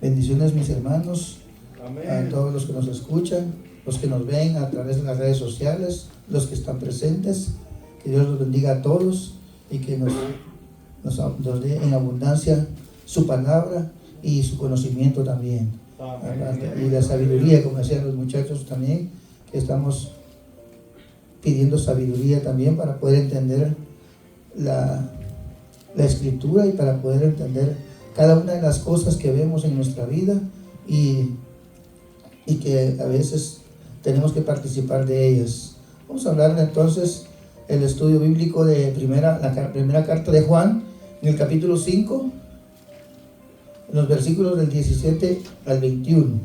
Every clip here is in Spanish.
Bendiciones, mis hermanos, Amén. a todos los que nos escuchan, los que nos ven a través de las redes sociales, los que están presentes. Que Dios los bendiga a todos y que nos dé en abundancia su palabra y su conocimiento también. Amén. Y la sabiduría, como decían los muchachos también, que estamos pidiendo sabiduría también para poder entender la escritura y para poder entender cada una de las cosas que vemos en nuestra vida y que a veces tenemos que participar de ellas. Vamos a hablar entonces el estudio bíblico de la primera carta de Juan, en el capítulo 5, en los versículos del 17 al 21.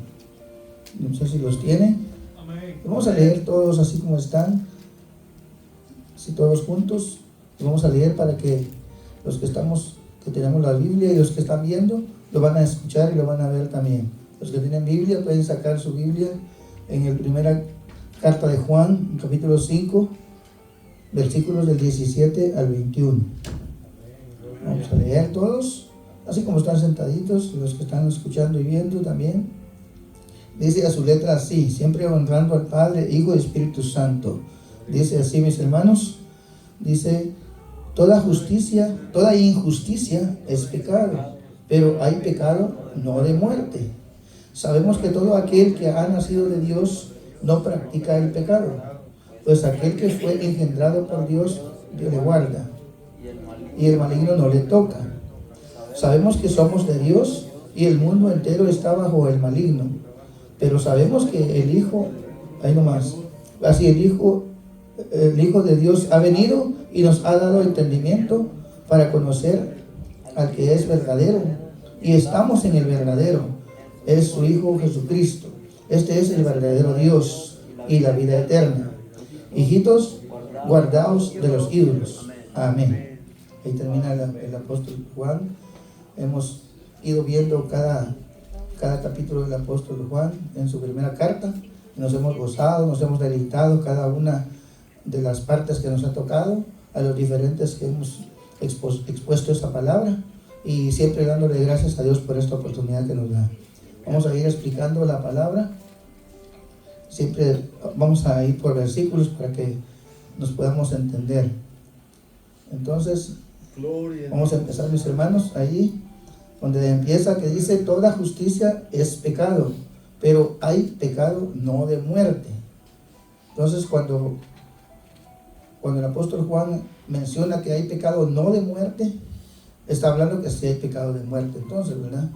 No sé si los tienen. Amén. Vamos a leer todos así como están, así todos juntos. Vamos a leer para que los que tenemos la Biblia y los que están viendo, lo van a escuchar y lo van a ver también. Los que tienen Biblia pueden sacar su Biblia en la primera carta de Juan, capítulo 5, versículos del 17 al 21. Vamos a leer todos, así como están sentaditos, los que están escuchando y viendo también. Dice a su letra así, siempre honrando al Padre, Hijo y Espíritu Santo. Dice así, mis hermanos, dice: toda injusticia es pecado, pero hay pecado no de muerte. Sabemos que todo aquel que ha nacido de Dios no practica el pecado, pues aquel que fue engendrado por Dios le guarda, y el maligno no le toca. Sabemos que somos de Dios y el mundo entero está bajo el maligno, pero sabemos que el Hijo de Dios ha venido y nos ha dado entendimiento para conocer al que es verdadero, y estamos en el verdadero, es su Hijo Jesucristo. Este es el verdadero Dios y la vida eterna. Hijitos, guardaos de los ídolos. Amén. Ahí termina el apóstol Juan. Hemos ido viendo cada capítulo del apóstol Juan en su primera carta. Nos hemos gozado, nos hemos deleitado cada una de las partes que nos ha tocado, a los diferentes que hemos expuesto esa palabra, y siempre dándole gracias a Dios por esta oportunidad que nos da. Vamos a ir explicando la palabra. Siempre vamos a ir por versículos para que nos podamos entender. Entonces, vamos a empezar, mis hermanos, ahí donde empieza, que dice: toda justicia es pecado, pero hay pecado no de muerte. Entonces, cuando el apóstol Juan menciona que hay pecado no de muerte, está hablando que sí hay pecado de muerte. Entonces, ¿verdad?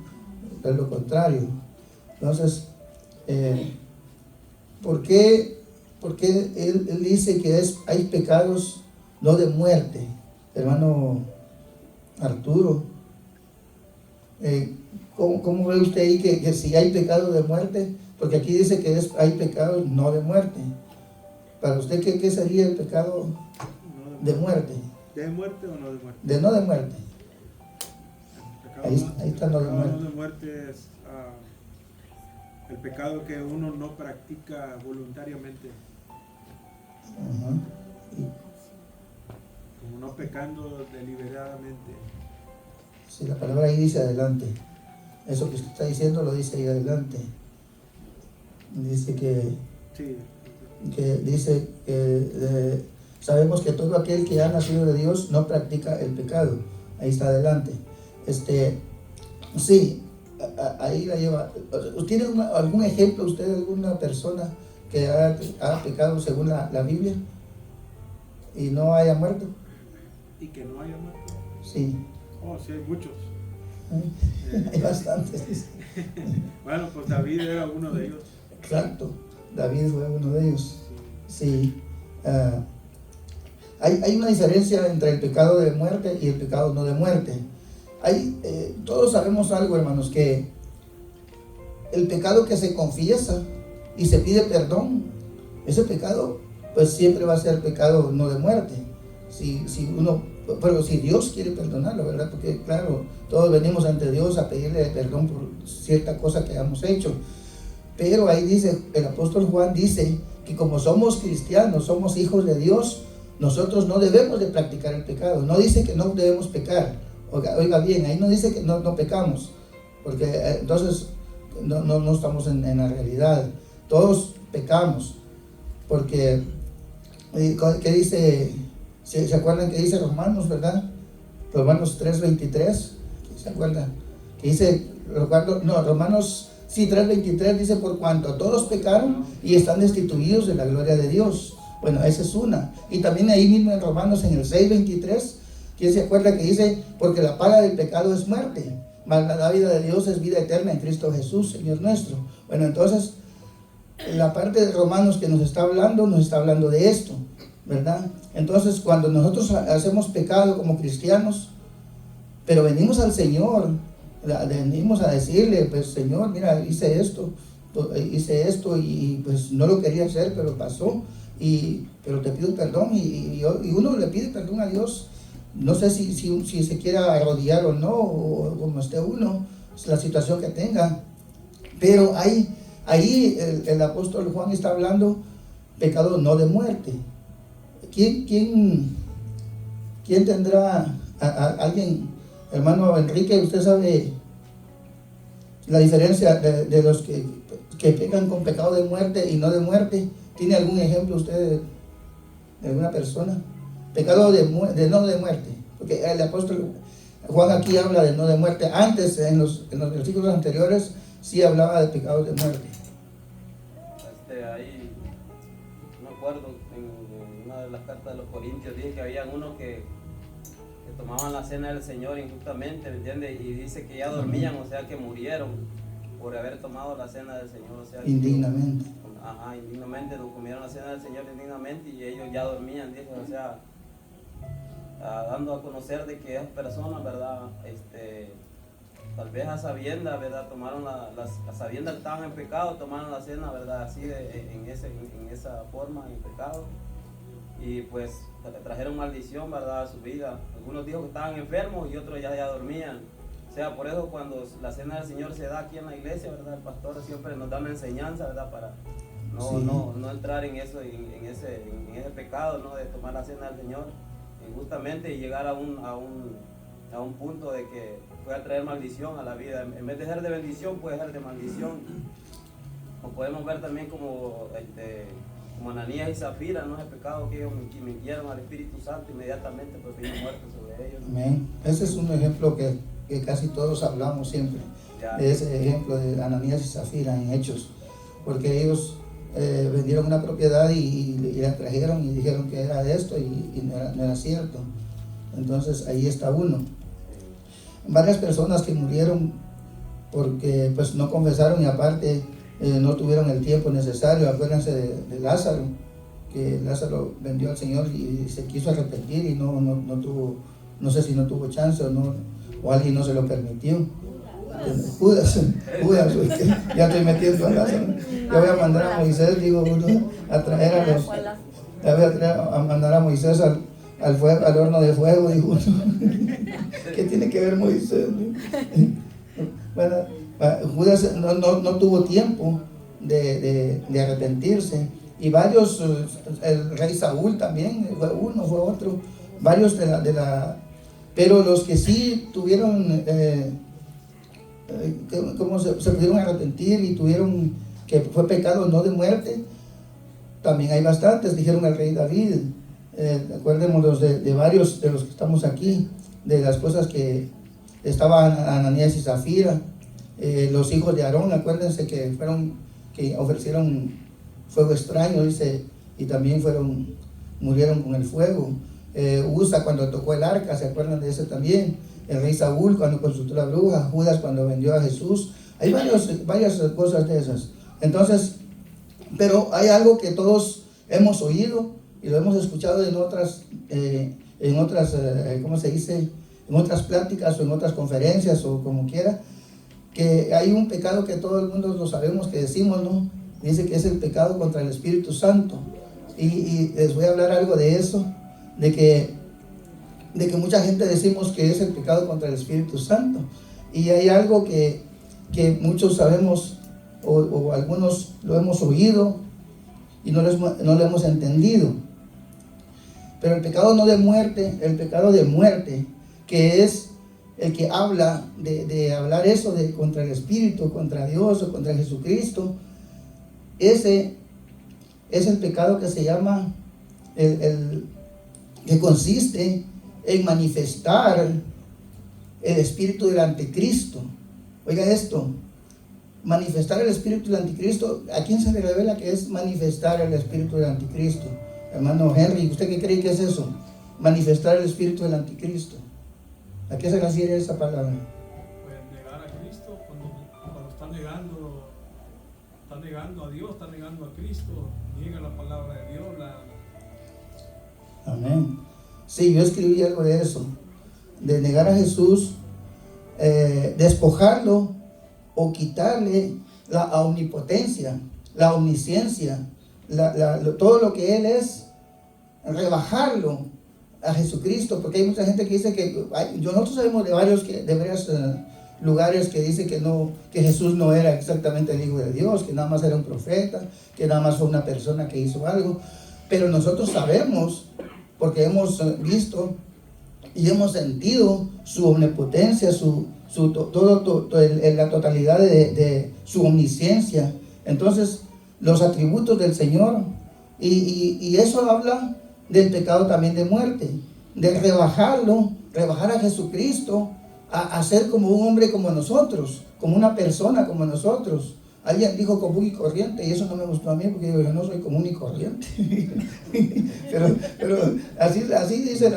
Es lo contrario. Entonces, ¿por qué él dice que hay pecados no de muerte? Hermano Arturo, ¿cómo ve usted ahí que si hay pecado de muerte? Porque aquí dice que hay pecados no de muerte. Para usted, ¿qué sería el pecado de muerte? ¿De muerte o no de muerte? De no de muerte. Ahí está no de El muerte. pecado no de muerte es el pecado que uno no practica voluntariamente. Ajá. Como no pecando deliberadamente. Sí, la palabra ahí dice adelante. Eso que usted está diciendo lo dice ahí adelante. Dice Sí. Sabemos que todo aquel que ha nacido de Dios no practica el pecado. Ahí está adelante. Sí, ahí la lleva. ¿Tiene algún ejemplo usted de alguna persona que ha pecado según la Biblia y no haya muerto? ¿Y que no haya muerto? Sí. Oh, sí, hay muchos. Hay bastantes. Bueno, pues David era uno de ellos. Exacto, David fue uno de ellos. Sí. Hay una diferencia entre el pecado de muerte y el pecado no de muerte. Todos sabemos algo, hermanos, que el pecado que se confiesa y se pide perdón, ese pecado pues siempre va a ser pecado no de muerte. Pero si Dios quiere perdonarlo, ¿verdad? Porque claro, todos venimos ante Dios a pedirle perdón por cierta cosa que hemos hecho. Pero ahí dice, el apóstol Juan dice que como somos cristianos, somos hijos de Dios, nosotros no debemos de practicar el pecado. No dice que no debemos pecar. Oiga bien, ahí no dice que no pecamos. porque entonces no estamos en la realidad. Todos pecamos, porque ¿qué dice? ¿Se acuerdan que dice Romanos, verdad? Romanos 3:23, ¿se acuerdan? Que dice, Romanos 3:23 dice, por cuanto todos pecaron y están destituidos de la gloria de Dios. Bueno, esa es una. Y también ahí mismo en Romanos, en el 6:23, ¿quién se acuerda que dice, porque la paga del pecado es muerte, mas la dádiva de Dios es vida eterna en Cristo Jesús, Señor nuestro? Bueno, entonces, la parte de Romanos que nos está hablando de esto, ¿verdad? Entonces, cuando nosotros hacemos pecado como cristianos, pero venimos al Señor, venimos a decirle, pues Señor, mira, hice esto y pues no lo quería hacer, pero pasó, pero te pido perdón, y uno le pide perdón a Dios. No sé si se quiera arrodillar o no, o como esté uno, la situación que tenga, pero ahí el apóstol Juan está hablando pecado no de muerte. ¿Quién tendrá alguien, hermano Enrique, usted sabe la diferencia de los que pecan con pecado de muerte y no de muerte? ¿Tiene algún ejemplo usted de alguna persona? Pecado de no de muerte, porque el apóstol Juan aquí habla de no de muerte. Antes, en los versículos anteriores, sí hablaba de pecados de muerte. Ahí, no me acuerdo, en una de las cartas de los Corintios dice que habían unos que tomaban la cena del Señor injustamente, ¿me entiendes? Y dice que ya dormían, o sea que murieron por haber tomado la cena del Señor, o sea, indignamente. Indignamente, no comieron la cena del Señor indignamente y ellos ya dormían, dice, o sea, dando a conocer de que esas personas, ¿verdad? Tal vez a sabiendas, ¿verdad? Tomaron a sabiendas que estaban en pecado, tomaron la cena, ¿verdad? Así en esa forma, en pecado. Y pues le trajeron maldición, ¿verdad? A su vida. Algunos dijo que estaban enfermos y otros ya dormían. O sea, por eso cuando la cena del Señor se da aquí en la iglesia, ¿verdad? El pastor siempre nos da una enseñanza, ¿verdad? Para no entrar en ese pecado, ¿no? De tomar la cena del Señor injustamente y llegar a un punto de que pueda traer maldición a la vida. En vez de ser de bendición, puede ser de maldición. O podemos ver también como Ananías y Zafira, ¿no? El pecado que ellos mintieron al Espíritu Santo inmediatamente, pues vino muerte sobre ellos. Amén. Ese es un ejemplo que casi todos hablamos siempre, de ese ejemplo de Ananías y Zafira en Hechos, porque ellos vendieron una propiedad y la trajeron y dijeron que era esto y no era cierto. Entonces ahí está uno. Varias personas que murieron porque pues no confesaron y aparte no tuvieron el tiempo necesario. Acuérdense de Lázaro, que Lázaro vendió al Señor y se quiso arrepentir y no tuvo, no sé si no tuvo chance o alguien no se lo permitió. Judas, ya estoy metiendo a Lázaro. Yo voy a mandar a Moisés, digo, a traer a mandar a Moisés al horno de fuego, dijo uno. ¿Qué tiene que ver Moisés? Bueno, Judas no tuvo tiempo de arrepentirse, y varios, el rey Saúl también, fue uno, fue otro, varios pero los que sí tuvieron, como se pudieron arrepentir y tuvieron que fue pecado no de muerte, también hay bastantes. Dijeron al rey David, acuérdemonos de varios de los que estamos aquí, de las cosas que estaban Ananías y Zafira, los hijos de Aarón, acuérdense que ofrecieron fuego extraño, dice, y también murieron con el fuego. Usa cuando tocó el arca, ¿se acuerdan de eso también? El rey Saúl cuando consultó la bruja, Judas cuando vendió a Jesús. Hay varias cosas de esas. Entonces, pero hay algo que todos hemos oído y lo hemos escuchado en otras ¿cómo se dice? En otras pláticas o en otras conferencias o como quiera, que hay un pecado que todo el mundo lo sabemos, que decimos, ¿no? Dice que es el pecado contra el Espíritu Santo. Y les voy a hablar algo de eso, de que mucha gente decimos que es el pecado contra el Espíritu Santo. Y hay algo que muchos sabemos o algunos lo hemos oído y no lo hemos entendido. Pero el pecado no de muerte, el pecado de muerte, que es el que habla de hablar eso contra el Espíritu, contra Dios o contra Jesucristo, ese es el pecado que se llama, que consiste en manifestar el espíritu del anticristo. Oiga esto, manifestar el espíritu del anticristo. ¿A quién se le revela que es manifestar el espíritu del anticristo? Hermano Henry, ¿usted qué cree que es eso? Manifestar el espíritu del anticristo. ¿A qué se refiere esa palabra? Pues negar a Cristo, cuando está negando a Dios, está negando a Cristo, niega la palabra de Dios. Amén. Sí, yo escribí algo de eso, de negar a Jesús, despojarlo o quitarle la omnipotencia, la omnisciencia, todo lo que Él es, rebajarlo a Jesucristo, porque hay mucha gente que dice que, nosotros sabemos de varios lugares que dice que Jesús no era exactamente el Hijo de Dios, que nada más era un profeta, que nada más fue una persona que hizo algo, pero nosotros sabemos, porque hemos visto y hemos sentido su omnipotencia, la totalidad de su omnisciencia. Entonces, los atributos del Señor, y eso habla del pecado también de muerte, de rebajar a Jesucristo a ser como un hombre como nosotros, como una persona como nosotros. Alguien dijo común y corriente, y eso no me gustó a mí, porque yo no soy común y corriente. pero así dice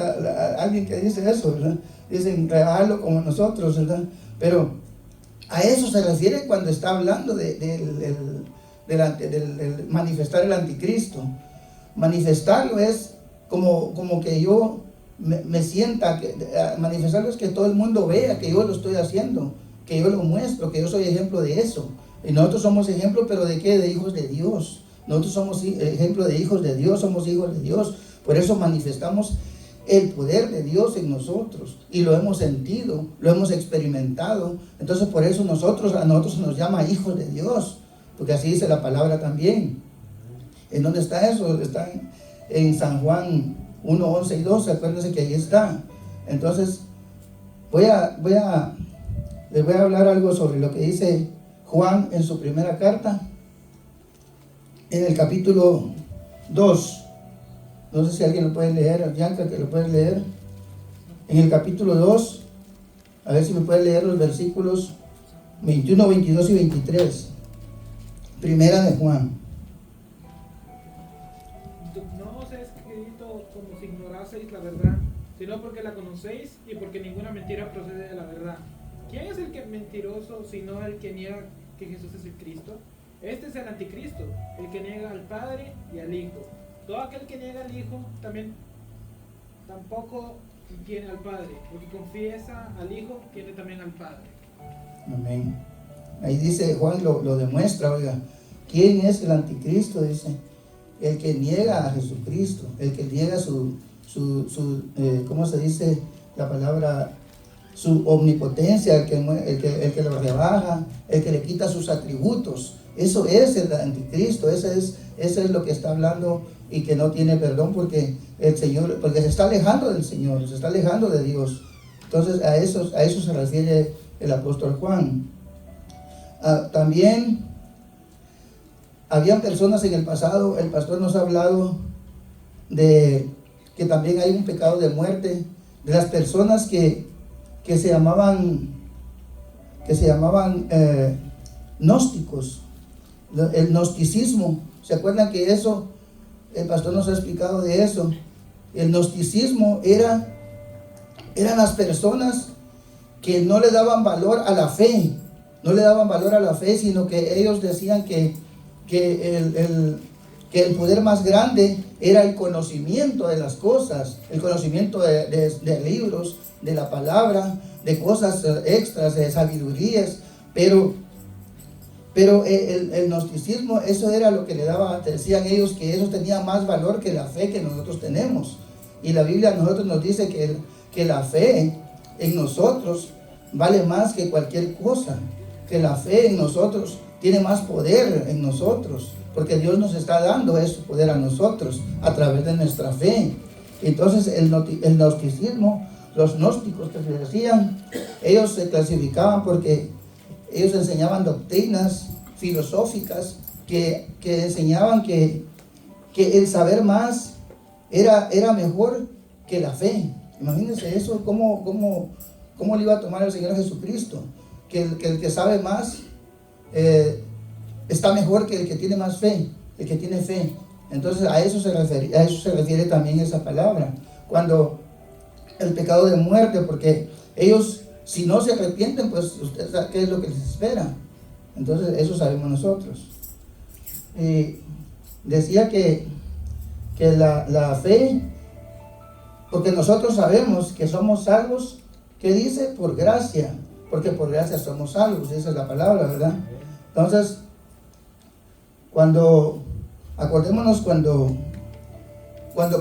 alguien que dice eso, ¿verdad? Dicen rebajarlo como nosotros, ¿verdad? Pero a eso se refiere cuando está hablando del manifestar el anticristo. Manifestarlo es como que yo me sienta, manifestarlo es que todo el mundo vea que yo lo estoy haciendo, que yo lo muestro, que yo soy ejemplo de eso. Y nosotros somos ejemplo, pero ¿de qué? De hijos de Dios. Nosotros somos ejemplo de hijos de Dios, somos hijos de Dios. Por eso manifestamos el poder de Dios en nosotros. Y lo hemos sentido, lo hemos experimentado. Entonces por eso a nosotros se nos llama hijos de Dios. Porque así dice la palabra también. ¿En dónde está eso? Está en San Juan 1, 11 y 12. Acuérdense que ahí está. Entonces les voy a hablar algo sobre lo que dice Juan en su primera carta, en el capítulo 2. No sé si alguien lo puede leer, Bianca, que lo puede leer. En el capítulo 2, a ver si me puede leer los versículos 21, 22 y 23. Primera de Juan. No os he escrito como si ignoraseis la verdad, sino porque la conocéis y porque ninguna mentira procede de la verdad. ¿Quién es el que es mentiroso sino el que niega que Jesús es el Cristo? Este es el anticristo, el que niega al Padre y al Hijo. Todo aquel que niega al Hijo tampoco tiene al Padre. El que confiesa al Hijo tiene también al Padre. Amén. Ahí dice Juan, lo demuestra, oiga. ¿Quién es el anticristo? Dice, el que niega a Jesucristo, el que niega ¿cómo se dice la palabra? Su omnipotencia, el que lo rebaja, el que le quita sus atributos. Eso es el anticristo, eso es lo que está hablando, y que no tiene perdón porque el Señor, porque se está alejando del Señor, se está alejando de Dios. Entonces a eso se refiere el apóstol Juan. También había personas en el pasado, el pastor nos ha hablado de que también hay un pecado de muerte, de las personas que se llamaban gnósticos, el gnosticismo. ¿Se acuerdan que eso, el pastor nos ha explicado de eso? El gnosticismo eran las personas que no le daban valor a la fe, sino que ellos decían que el poder más grande era el conocimiento de las cosas, el conocimiento de libros, de la palabra, de cosas extras, de sabidurías, pero el gnosticismo, eso era lo que le daba, decían ellos, que eso tenía más valor que la fe que nosotros tenemos. Y la Biblia a nosotros nos dice que la fe en nosotros vale más que cualquier cosa, que la fe en nosotros tiene más poder en nosotros, porque Dios nos está dando ese poder a nosotros a través de nuestra fe. Entonces el gnosticismo los gnósticos que se decían, ellos se clasificaban porque ellos enseñaban doctrinas filosóficas que enseñaban que el saber más era mejor que la fe. Imagínense eso, cómo le iba a tomar el Señor Jesucristo, que el que sabe más está mejor que el que tiene más fe, el que tiene fe. Entonces a eso se refiere también esa palabra, cuando el pecado de muerte, porque ellos, si no se arrepienten, pues usted sabe qué es lo que les espera. Entonces eso sabemos nosotros. Decía que la fe, porque nosotros sabemos que somos salvos, que dice por gracia, porque por gracia somos salvos, esa es la palabra, ¿verdad? Entonces, acordémonos cuando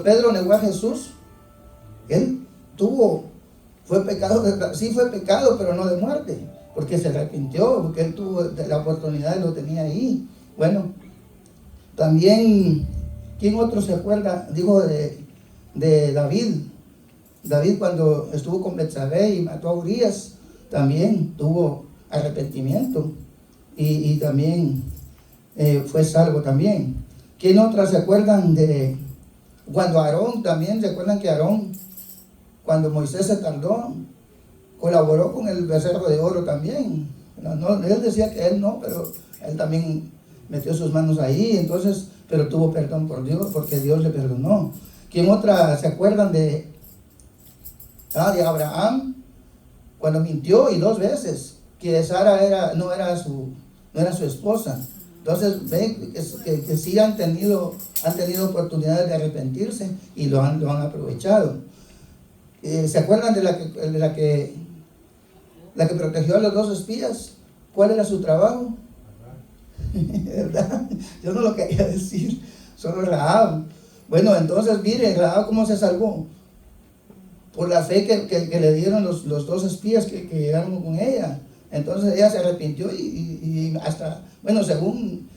Pedro negó a Jesús, él fue pecado, pero no de muerte, porque se arrepintió, porque él tuvo la oportunidad y lo tenía ahí. Bueno, también, ¿quién otro se acuerda? Dijo de David. David, cuando estuvo con Betsabé y mató a Urías, también tuvo arrepentimiento y también fue salvo también. ¿Quién otras se acuerdan de cuando Aarón también? ¿Se acuerdan que Aarón, cuando Moisés se tardó, colaboró con el becerro de oro también? No, él decía que él no, pero él también metió sus manos ahí, entonces, pero tuvo perdón por Dios, porque Dios le perdonó. ¿Quién otra se acuerdan de Abraham, cuando mintió y 2 veces, que Sara no era su esposa? Entonces ven que sí han tenido oportunidades de arrepentirse y lo han aprovechado. ¿Se acuerdan de la que protegió a los 2 espías? ¿Cuál era su trabajo? ¿Verdad? Yo no lo quería decir, solo Rahab. Bueno, entonces mire, Rahab cómo se salvó. Por la fe que le dieron los 2 espías que llegaron con ella. Entonces ella se arrepintió y hasta, bueno, según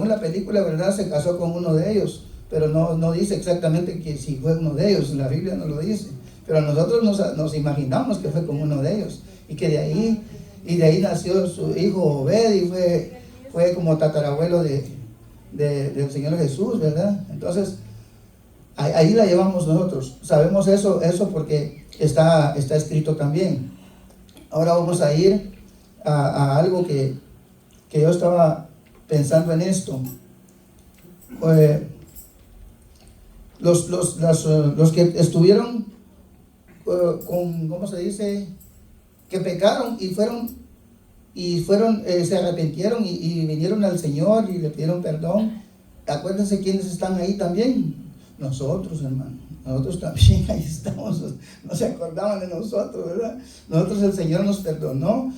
la película, ¿verdad?, se casó con uno de ellos, pero no dice exactamente que si fue uno de ellos, la Biblia no lo dice, pero nosotros nos imaginamos que fue con uno de ellos, y que de ahí nació su hijo Obed, y fue como tatarabuelo del Señor Jesús, ¿verdad? Entonces ahí la llevamos nosotros, sabemos eso porque está escrito también. Ahora vamos a ir a algo que yo estaba pensando en esto. Los que estuvieron ¿cómo se dice?, que pecaron y se arrepintieron y vinieron al Señor y le pidieron perdón. Acuérdense quiénes están ahí también. Nosotros, hermano. Nosotros también ahí estamos. No se acordaban de nosotros, ¿verdad? Nosotros, el Señor nos perdonó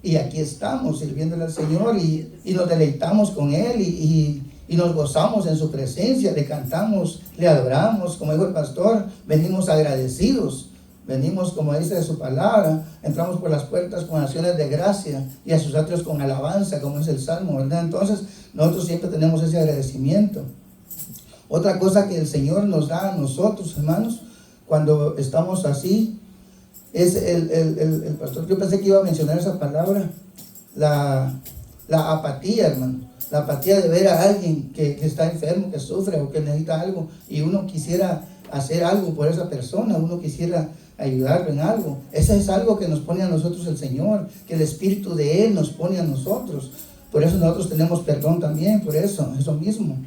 y aquí estamos sirviéndole al Señor y nos deleitamos con Él y nos gozamos en su presencia, le cantamos, le adoramos, como dijo el pastor, venimos agradecidos, venimos, como dice su palabra, entramos por las puertas con acciones de gracia y a sus atrios con alabanza, como es el Salmo, ¿verdad? Entonces nosotros siempre tenemos ese agradecimiento. Otra cosa que el Señor nos da a nosotros, hermanos, cuando estamos así, es el pastor, yo pensé que iba a mencionar esa palabra, la apatía, hermano. La apatía de ver a alguien que está enfermo, que sufre o que necesita algo, y uno quisiera hacer algo por esa persona, uno quisiera ayudarlo en algo. Eso es algo que nos pone a nosotros el Señor, que el Espíritu de Él nos pone a nosotros. Por eso nosotros tenemos perdón también, por eso mismo.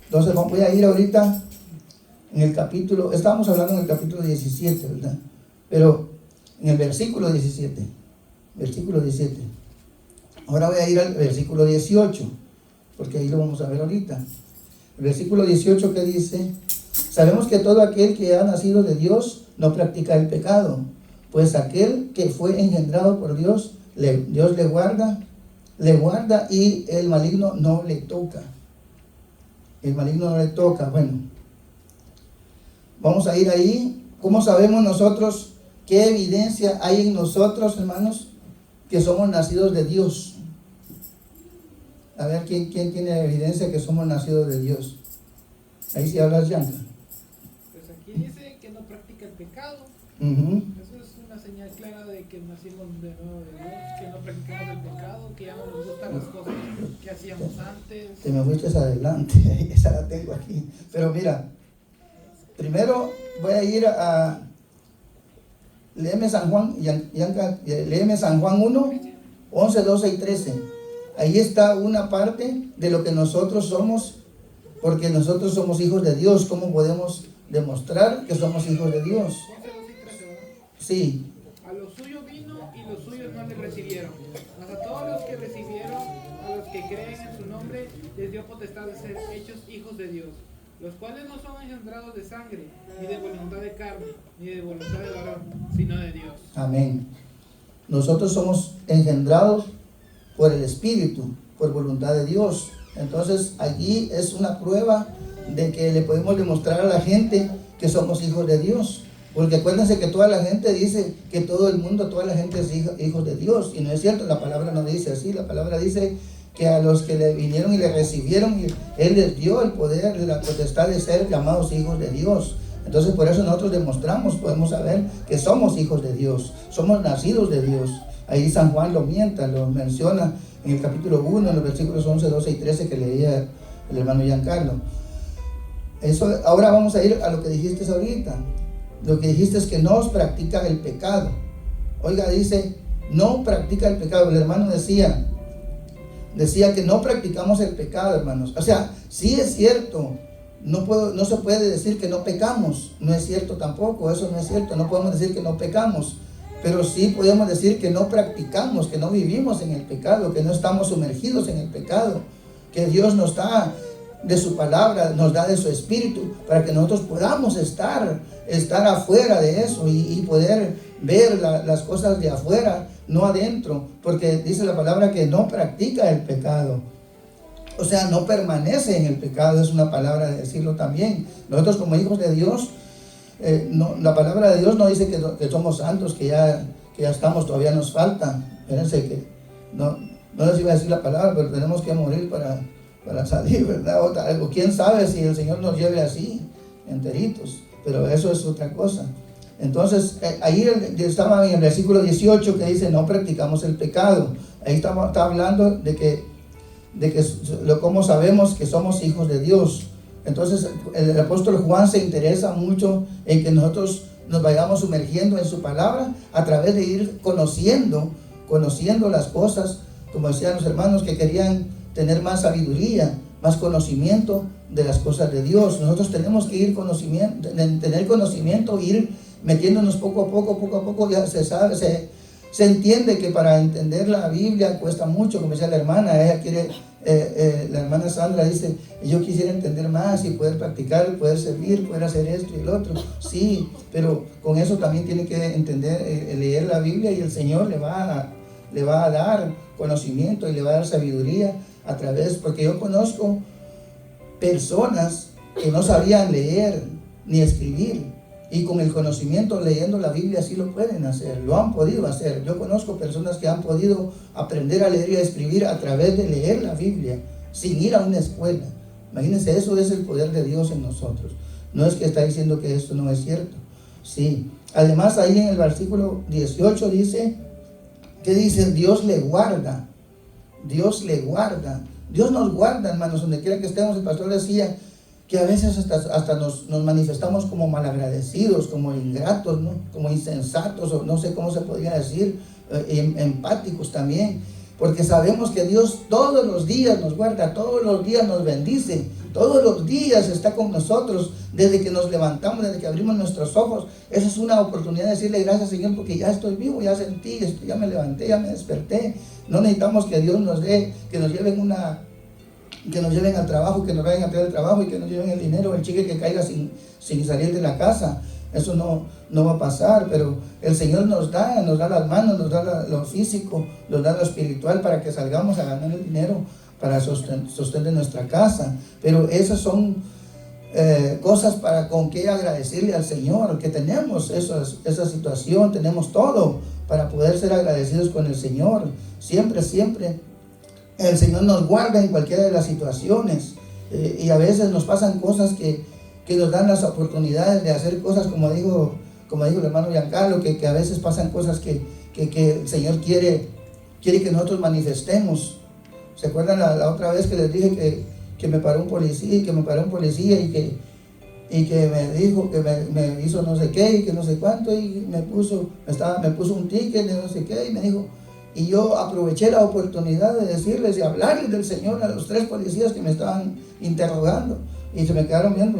Entonces voy a ir ahorita en el capítulo, estábamos hablando en el capítulo 17, ¿verdad? Pero en el versículo 17. Ahora voy a ir al versículo 18, porque ahí lo vamos a ver ahorita. El versículo 18 que dice: sabemos que todo aquel que ha nacido de Dios no practica el pecado, pues aquel que fue engendrado por Dios, Dios le guarda y el maligno no le toca. El maligno no le toca. Bueno, vamos a ir ahí. ¿Cómo sabemos nosotros? ¿Qué evidencia hay en nosotros, hermanos, que somos nacidos de Dios? A ver, ¿quién tiene evidencia que somos nacidos de Dios? Ahí sí hablas, Yanka. Pues aquí dice que no practica el pecado. Eso es una señal clara de que nacimos de nuevo de Dios, que no practicamos el pecado, que ya no nos gustan las cosas que hacíamos antes. Te me fuiste adelante, esa la tengo aquí. Pero mira, primero voy a ir a... Léeme San Juan, léeme San Juan 1, 11, 12 y 13. Ahí está una parte de lo que nosotros somos, porque nosotros somos hijos de Dios. ¿Cómo podemos demostrar que somos hijos de Dios? 11, 12 y 13, ¿verdad? Sí. A los suyos vino y los suyos no le recibieron. Mas a todos los que recibieron, a los que creen en su nombre, les dio potestad de ser hechos hijos de Dios, los cuales no son engendrados de sangre, ni de voluntad de carne, ni de voluntad de varón, sino de Dios. Amén. Nosotros somos engendrados por el Espíritu, por voluntad de Dios. Entonces allí es una prueba de que le podemos demostrar a la gente que somos hijos de Dios. Porque acuérdense que toda la gente dice que todo el mundo, toda la gente es hijos de Dios. Y no es cierto, la palabra no dice así. La palabra dice que a los que le vinieron y le recibieron, Él les dio el poder, la potestad de ser llamados hijos de Dios. Entonces por eso nosotros demostramos, podemos saber que somos hijos de Dios, somos nacidos de Dios. Ahí San Juan lo menciona en el capítulo 1, en los versículos 11, 12 y 13 que leía el hermano Giancarlo. Eso, ahora vamos a ir a lo que dijiste ahorita. Lo que dijiste es que no practica el pecado. Oiga, dice, no practica el pecado. El hermano decía que no practicamos el pecado, hermanos. O sea, sí es cierto, no se puede decir que no pecamos. No es cierto tampoco, eso no es cierto. No podemos decir que no pecamos. Pero sí podemos decir que no practicamos, que no vivimos en el pecado, que no estamos sumergidos en el pecado, que Dios nos da de su palabra, nos da de su espíritu, para que nosotros podamos estar afuera de eso y poder ver las cosas de afuera, no adentro, porque dice la palabra que no practica el pecado. O sea, no permanece en el pecado, es una palabra de decirlo también. Nosotros como hijos de Dios, la palabra de Dios no dice que somos santos, que ya estamos, todavía nos falta. Fíjense que no les iba a decir la palabra, pero tenemos que morir para salir, ¿verdad? O quién sabe si el Señor nos lleve así, enteritos, pero eso es otra cosa. Entonces, ahí estaba en el versículo 18 que dice, no practicamos el pecado. Ahí está hablando de que cómo sabemos que somos hijos de Dios. Entonces, el apóstol Juan se interesa mucho en que nosotros nos vayamos sumergiendo en su palabra a través de ir conociendo las cosas, como decían los hermanos que querían tener más sabiduría, más conocimiento de las cosas de Dios. Nosotros tenemos que tener conocimiento, ir metiéndonos poco a poco, ya se sabe, se entiende que para entender la Biblia cuesta mucho, como decía la hermana, ella quiere, la hermana Sandra dice, yo quisiera entender más y poder practicar, poder servir, poder hacer esto y el otro. Sí, pero con eso también tiene que entender, leer la Biblia, y el Señor le va a dar conocimiento y le va a dar sabiduría a través, porque yo conozco personas que no sabían leer ni escribir, y con el conocimiento leyendo la Biblia sí lo pueden hacer, lo han podido hacer. Yo conozco personas que han podido aprender a leer y a escribir a través de leer la Biblia, sin ir a una escuela. Imagínense, eso es el poder de Dios en nosotros. No es que está diciendo que esto no es cierto. Sí. Además, ahí en el versículo 18 dice, ¿qué dice? Dios le guarda. Dios le guarda. Dios nos guarda, hermanos, donde quiera que estemos. El pastor decía que a veces hasta nos manifestamos como malagradecidos, como ingratos, ¿no? Como insensatos, o no sé cómo se podría decir, empáticos también, porque sabemos que Dios todos los días nos guarda, todos los días nos bendice, todos los días está con nosotros, desde que nos levantamos, desde que abrimos nuestros ojos. Esa es una oportunidad de decirle gracias, Señor, porque ya estoy vivo, ya sentí, ya me levanté, ya me desperté. No necesitamos que Dios nos dé, que nos lleven al trabajo, que nos vayan a traer el trabajo y que nos lleven el dinero, el cheque que caiga sin salir de la casa. Eso no va a pasar, pero el Señor nos da las manos, nos da lo físico, nos da lo espiritual para que salgamos a ganar el dinero para sostener nuestra casa. Pero esas son cosas con que agradecerle al Señor, que tenemos esa situación, tenemos todo para poder ser agradecidos con el Señor. Siempre el Señor nos guarda en cualquiera de las situaciones, y a veces nos pasan cosas que nos dan las oportunidades de hacer cosas, como como dijo el hermano Giancarlo, que a veces pasan cosas que el Señor quiere que nosotros manifestemos. ¿Se acuerdan la otra vez que les dije que me paró un policía y que me dijo que me hizo no sé qué y que no sé cuánto, y me puso un ticket de no sé qué, y me dijo, y yo aproveché la oportunidad de decirles y hablarles del Señor a los 3 policías que me estaban interrogando, y se me quedaron viendo,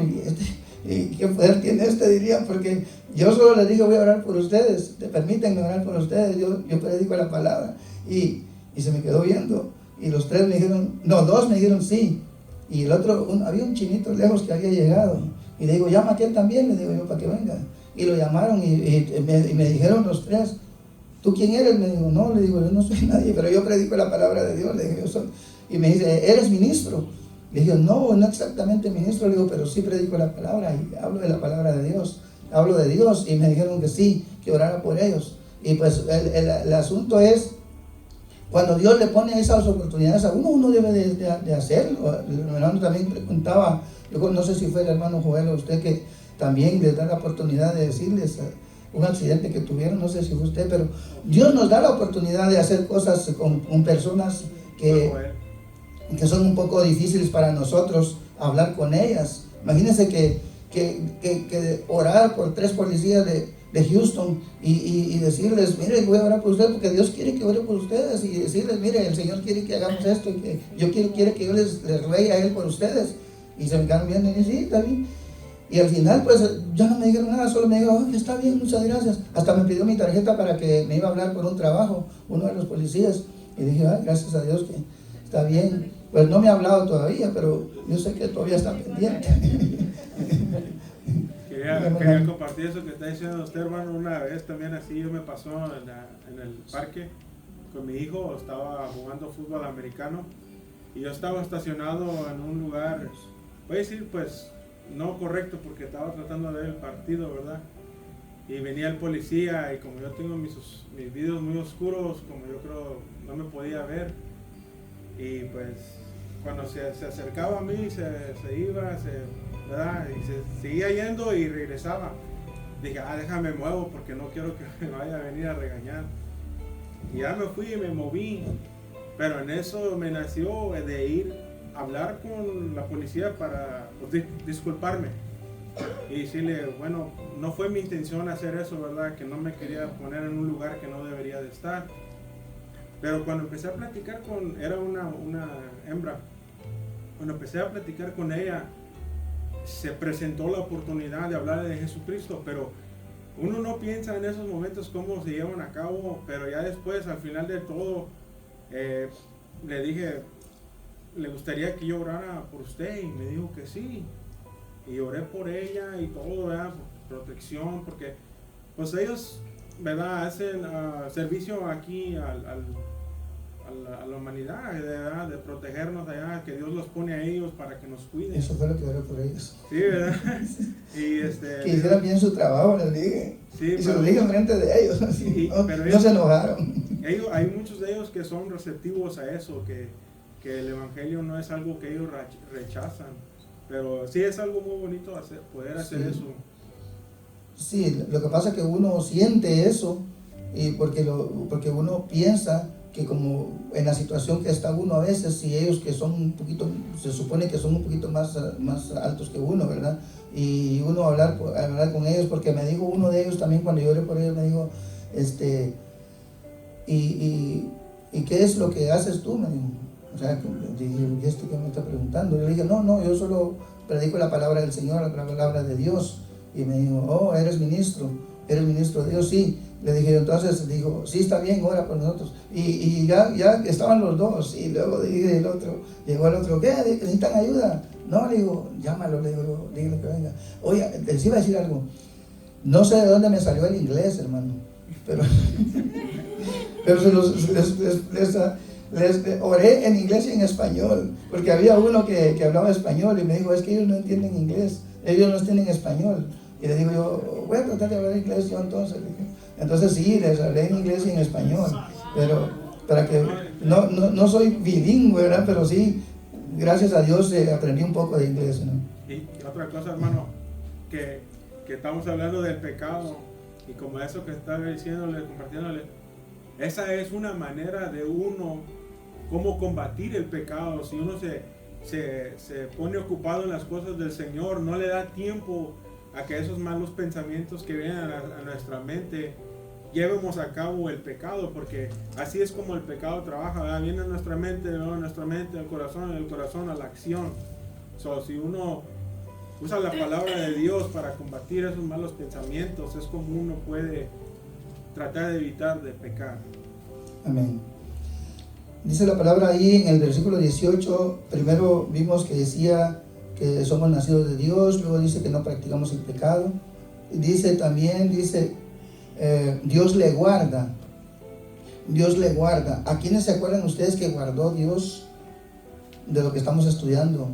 y qué poder tiene dirían, porque yo solo les dije, voy a orar por ustedes, permítanme orar por ustedes, yo predico la palabra, y se me quedó viendo, y los 3 me dijeron, no, 2 me dijeron sí, y el otro, había un chinito lejos que había llegado, y le digo, llama a aquel también, le digo yo, para que venga, y lo llamaron, y me dijeron los 3, ¿tú quién eres? Me dijo, no, le digo, yo no soy nadie, pero yo predico la palabra de Dios, le digo, yo soy. Y me dice, ¿eres ministro? Le dije, no exactamente ministro, le digo, pero sí predico la palabra, y hablo de la palabra de Dios, hablo de Dios, y me dijeron que sí, que orara por ellos. Y pues el asunto es, cuando Dios le pone esas oportunidades a uno debe de hacerlo. El hermano también preguntaba, yo no sé si fue el hermano Joel o usted, que también les da la oportunidad de decirles un accidente que tuvieron, no sé si fue usted, pero Dios nos da la oportunidad de hacer cosas con personas que son un poco difíciles para nosotros hablar con ellas. Imagínense que orar por 3 policías de Houston y decirles, mire, voy a orar por ustedes porque Dios quiere que ore por ustedes, y decirles, mire, el Señor quiere que hagamos esto, y que quiere que yo les ruegue a Él por ustedes, y se me quedaron viendo y sí, está bien. Y al final pues ya no me dijeron nada, solo me dijo, está bien, muchas gracias. Hasta me pidió mi tarjeta para que me iba a hablar por un trabajo, uno de los policías, y dije, gracias a Dios que está bien. Pues no me ha hablado todavía, pero yo sé que todavía está pendiente. Quería compartir eso que está diciendo usted, hermano. Una vez también así yo me pasó en el parque con mi hijo, estaba jugando fútbol americano y yo estaba estacionado en un lugar, voy a decir pues no correcto, porque estaba tratando de ver el partido, ¿verdad? Y venía el policía, y como yo tengo mis vidrios muy oscuros, como yo creo no me podía ver, y pues cuando se acercaba a mí se iba, ¿verdad? Y se seguía yendo y regresaba. Dije, déjame muevo porque no quiero que me vaya a venir a regañar. Y ya me fui y me moví, pero en eso me nació de ir a hablar con la policía para disculparme y decirle, bueno, no fue mi intención hacer eso, ¿verdad? Que no me quería poner en un lugar que no debería de estar. Pero cuando empecé a platicar era una hembra, cuando empecé a platicar con ella, se presentó la oportunidad de hablar de Jesucristo, pero uno no piensa en esos momentos cómo se llevan a cabo, pero ya después, al final de todo, le dije, ¿le gustaría que yo orara por usted? Y me dijo que sí, y oré por ella y todo, ¿verdad? Por protección, porque pues ellos, ¿verdad? Hacen servicio aquí a la humanidad, ¿verdad? De protegernos allá, que Dios los pone a ellos para que nos cuiden. Eso fue lo que oré por ellos. Sí, ¿verdad? Que hicieran bien su trabajo, les dije. Sí, y se lo dije enfrente de ellos. Sí, pero no se enojaron. Hay muchos de ellos que son receptivos a eso, que el evangelio no es algo que ellos rechazan, pero sí es algo muy bonito poder hacer eso. Sí, lo que pasa es que uno siente eso, y porque uno piensa que como en la situación que está uno a veces, y ellos que son un poquito, se supone que son un poquito más altos que uno, ¿verdad? Y uno hablar con ellos, porque me dijo uno de ellos también, cuando yo oré por ellos, me dijo, ¿y qué es lo que haces tú? Me dijo. O sea, dije, ¿y esto qué me está preguntando? Yo le dije, no, yo solo predico la palabra del Señor, la palabra de Dios. Y me dijo, eres ministro de Dios, sí. Le dije, entonces, dijo, sí, está bien, ora por nosotros. Y ya estaban los dos, y luego dije llegó el otro, ¿qué? ¿Necesitan ayuda? No, le digo, llámalo, le digo, dígale que venga. Oye, les iba a decir algo, no sé de dónde me salió el inglés, hermano, pero les oré en inglés y en español, porque había uno que hablaba español, y me dijo, es que ellos no entienden inglés, ellos no entienden español. Y le digo yo, voy a tratar de hablar inglés yo entonces. Entonces sí, les hablé en inglés y en español, pero para que no soy bilingüe, ¿verdad? Pero sí, gracias a Dios aprendí un poco de inglés, ¿no? Y otra cosa, hermano, que estamos hablando del pecado, Y como eso que estaba diciéndole, compartiéndole, esa es una manera de uno cómo combatir el pecado. Si uno se pone ocupado en las cosas del Señor, no le da tiempo a que esos malos pensamientos que vienen a nuestra mente llevemos a cabo el pecado, porque así es como el pecado trabaja, ¿verdad? Viene a nuestra mente, luego a nuestra mente, al corazón a la acción. Si uno usa la palabra de Dios para combatir esos malos pensamientos, es como uno puede tratar de evitar de pecar. Amén. Dice la palabra ahí en el versículo 18, primero vimos que decía que somos nacidos de Dios, luego dice que no practicamos el pecado. Dice también, Dios le guarda. Dios le guarda. ¿A quiénes se acuerdan ustedes que guardó Dios de lo que estamos estudiando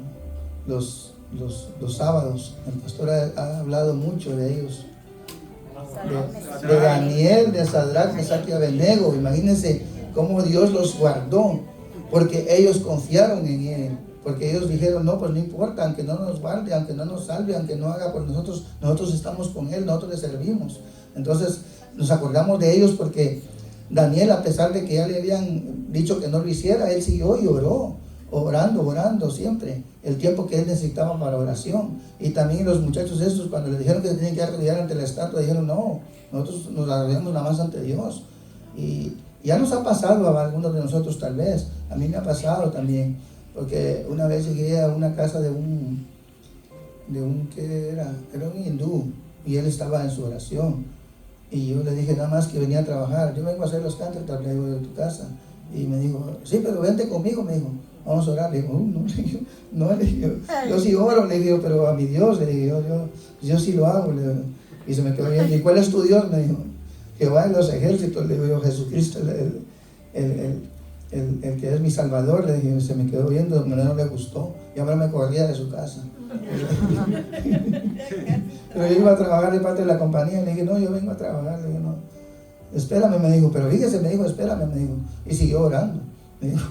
los sábados? El pastor ha hablado mucho de ellos. De Daniel, de Sadrach, Mesach y Abednego. Imagínense cómo Dios los guardó, porque ellos confiaron en Él, porque ellos dijeron, no, pues no importa, aunque no nos guarde, aunque no nos salve, aunque no haga por nosotros, nosotros estamos con Él, nosotros le servimos. Entonces nos acordamos de ellos porque Daniel, a pesar de que ya le habían dicho que no lo hiciera, él siguió y oró, orando siempre, el tiempo que él necesitaba para oración. Y también los muchachos estos, cuando le dijeron que se tenían que arrodillar ante la estatua, dijeron, no, nosotros nos arrodillamos nada más ante Dios. Y ya nos ha pasado a algunos de nosotros tal vez, a mí me ha pasado también, porque una vez llegué a una casa de un ¿qué era? Era un hindú, y él estaba en su oración. Y yo le dije nada más que venía a trabajar. Yo vengo a hacer los cantos de tu casa. Y me dijo, sí, pero vente conmigo, me dijo. Vamos a orar. Le digo, no, le digo, yo sí oro, le digo, pero a mi Dios, le digo, yo sí lo hago. Le digo. Y se me quedó viendo, ¿y cuál es tu Dios? Me dijo, Jehová de los ejércitos, le digo yo, Jesucristo, el que es mi Salvador, le dije, se me quedó viendo, no le gustó. Y ahora me corría de su casa. Pero yo iba a trabajar de parte de la compañía, le dije, no, yo vengo a trabajar, le dije, no, espérame, me dijo, pero fíjese, me dijo, espérame, me dijo, y siguió orando, me dijo,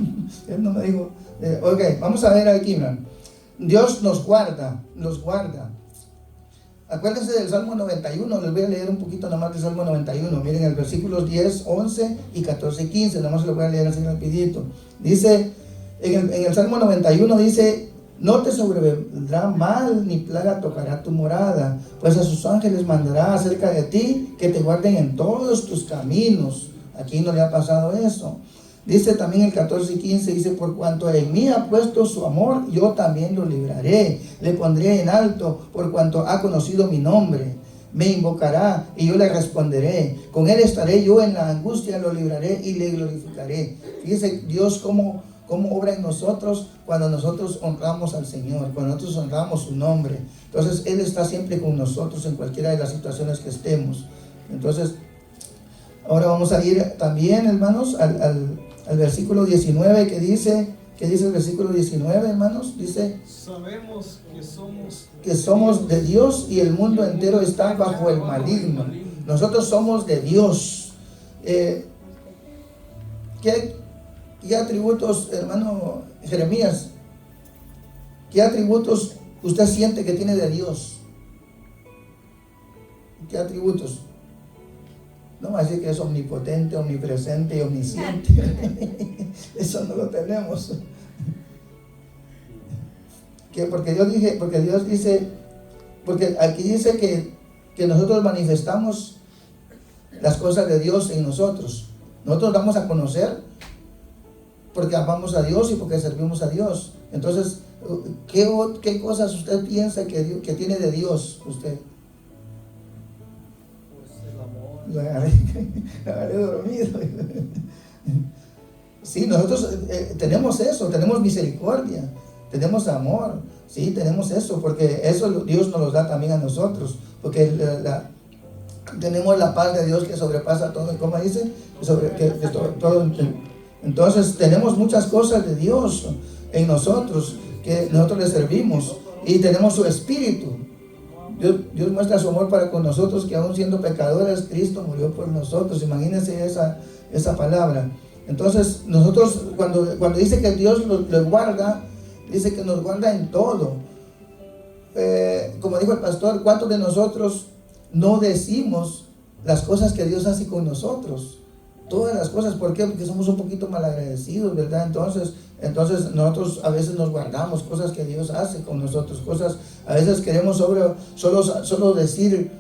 él no me dijo, ok, vamos a ver aquí, man. Dios nos guarda, acuérdense del Salmo 91, les voy a leer un poquito nomás del Salmo 91, miren el versículos 10, 11 y 14 y 15, nomás se lo voy a leer así rapidito. Dice, en el Salmo 91 dice, no te sobrevendrá mal ni plaga tocará tu morada, pues a sus ángeles mandará acerca de ti que te guarden en todos tus caminos. Aquí no le ha pasado eso. Dice también el 14 y 15, dice, por cuanto en mí ha puesto su amor, yo también lo libraré, le pondré en alto, por cuanto ha conocido mi nombre. Me invocará y yo le responderé, con él estaré yo en la angustia, lo libraré y le glorificaré. Fíjese Dios cómo obra en nosotros cuando nosotros honramos al Señor, cuando nosotros honramos su nombre. Entonces Él está siempre con nosotros en cualquiera de las situaciones que estemos. Entonces, ahora vamos a ir también, hermanos, al versículo 19 que dice el versículo 19, hermanos, dice, sabemos que somos de Dios y el mundo entero está bajo el maligno. Nosotros somos de Dios. ¿Qué atributos, hermano Jeremías, qué atributos usted siente que tiene de Dios? ¿Qué atributos? No va a decir que es omnipotente, omnipresente y omnisciente. Eso no lo tenemos. Porque Dios dice, porque aquí dice que nosotros manifestamos las cosas de Dios en nosotros. Nosotros damos a conocer porque amamos a Dios y porque servimos a Dios. Entonces, ¿qué cosas usted piensa que tiene de Dios usted? Lo agarré dormido. Sí, nosotros tenemos eso, tenemos misericordia, tenemos amor, sí, tenemos eso, porque eso Dios nos lo da también a nosotros, porque tenemos la paz de Dios que sobrepasa todo, ¿cómo dice? Todo. Entonces tenemos muchas cosas de Dios en nosotros, que nosotros le servimos, y tenemos su espíritu. Dios muestra su amor para con nosotros, que aún siendo pecadores, Cristo murió por nosotros. Imagínense esa palabra. Entonces, nosotros, cuando dice que Dios lo guarda, dice que nos guarda en todo. Como dijo el pastor, ¿cuántos de nosotros no decimos las cosas que Dios hace con nosotros. Todas las cosas, ¿por qué? Porque somos un poquito malagradecidos, ¿verdad? Entonces nosotros a veces nos guardamos cosas que Dios hace con nosotros, a veces queremos solo decir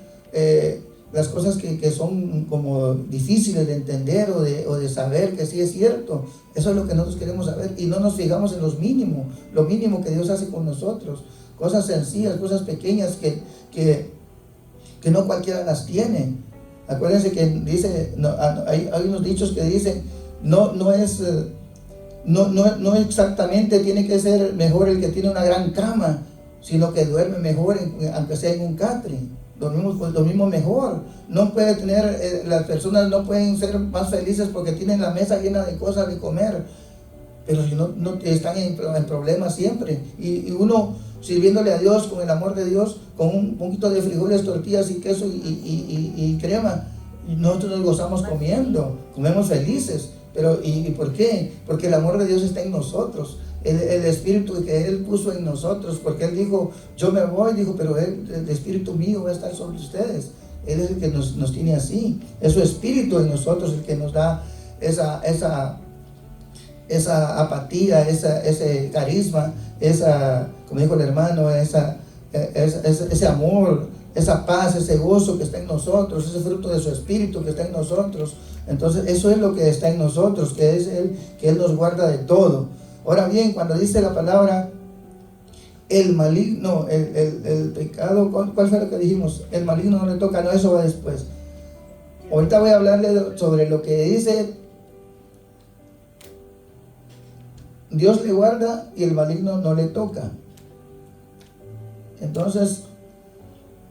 las cosas que son como difíciles de entender o de saber que sí es cierto. Eso es lo que nosotros queremos saber y no nos fijamos en lo mínimo que Dios hace con nosotros, cosas sencillas, cosas pequeñas que no cualquiera las tiene. Acuérdense que dice, hay unos dichos que dicen, no exactamente tiene que ser mejor el que tiene una gran cama, sino que duerme mejor, aunque sea en un catre. Dormimos mejor. No puede tener, las personas no pueden ser más felices porque tienen la mesa llena de cosas de comer, pero si no están en problemas siempre. Y uno sirviéndole a Dios con el amor de Dios, con un poquito de frijoles, tortillas y queso y crema, y nosotros nos gozamos comemos felices. Pero ¿y por qué? Porque el amor de Dios está en nosotros, el espíritu que Él puso en nosotros, porque Él dijo, yo me voy, pero el espíritu mío va a estar sobre ustedes. Él es el que nos tiene así, es su espíritu en nosotros el que nos da esa apatía, ese carisma, como dijo el hermano, ese amor, esa paz, ese gozo que está en nosotros, ese fruto de su espíritu que está en nosotros. Entonces eso es lo que está en nosotros, que es que Él nos guarda de todo. Ahora bien, cuando dice la palabra el maligno, el pecado, ¿cuál fue lo que dijimos? El maligno no le toca, no, eso va después. Ahorita voy a hablarle sobre lo que dice: Dios le guarda y el maligno no le toca. Entonces,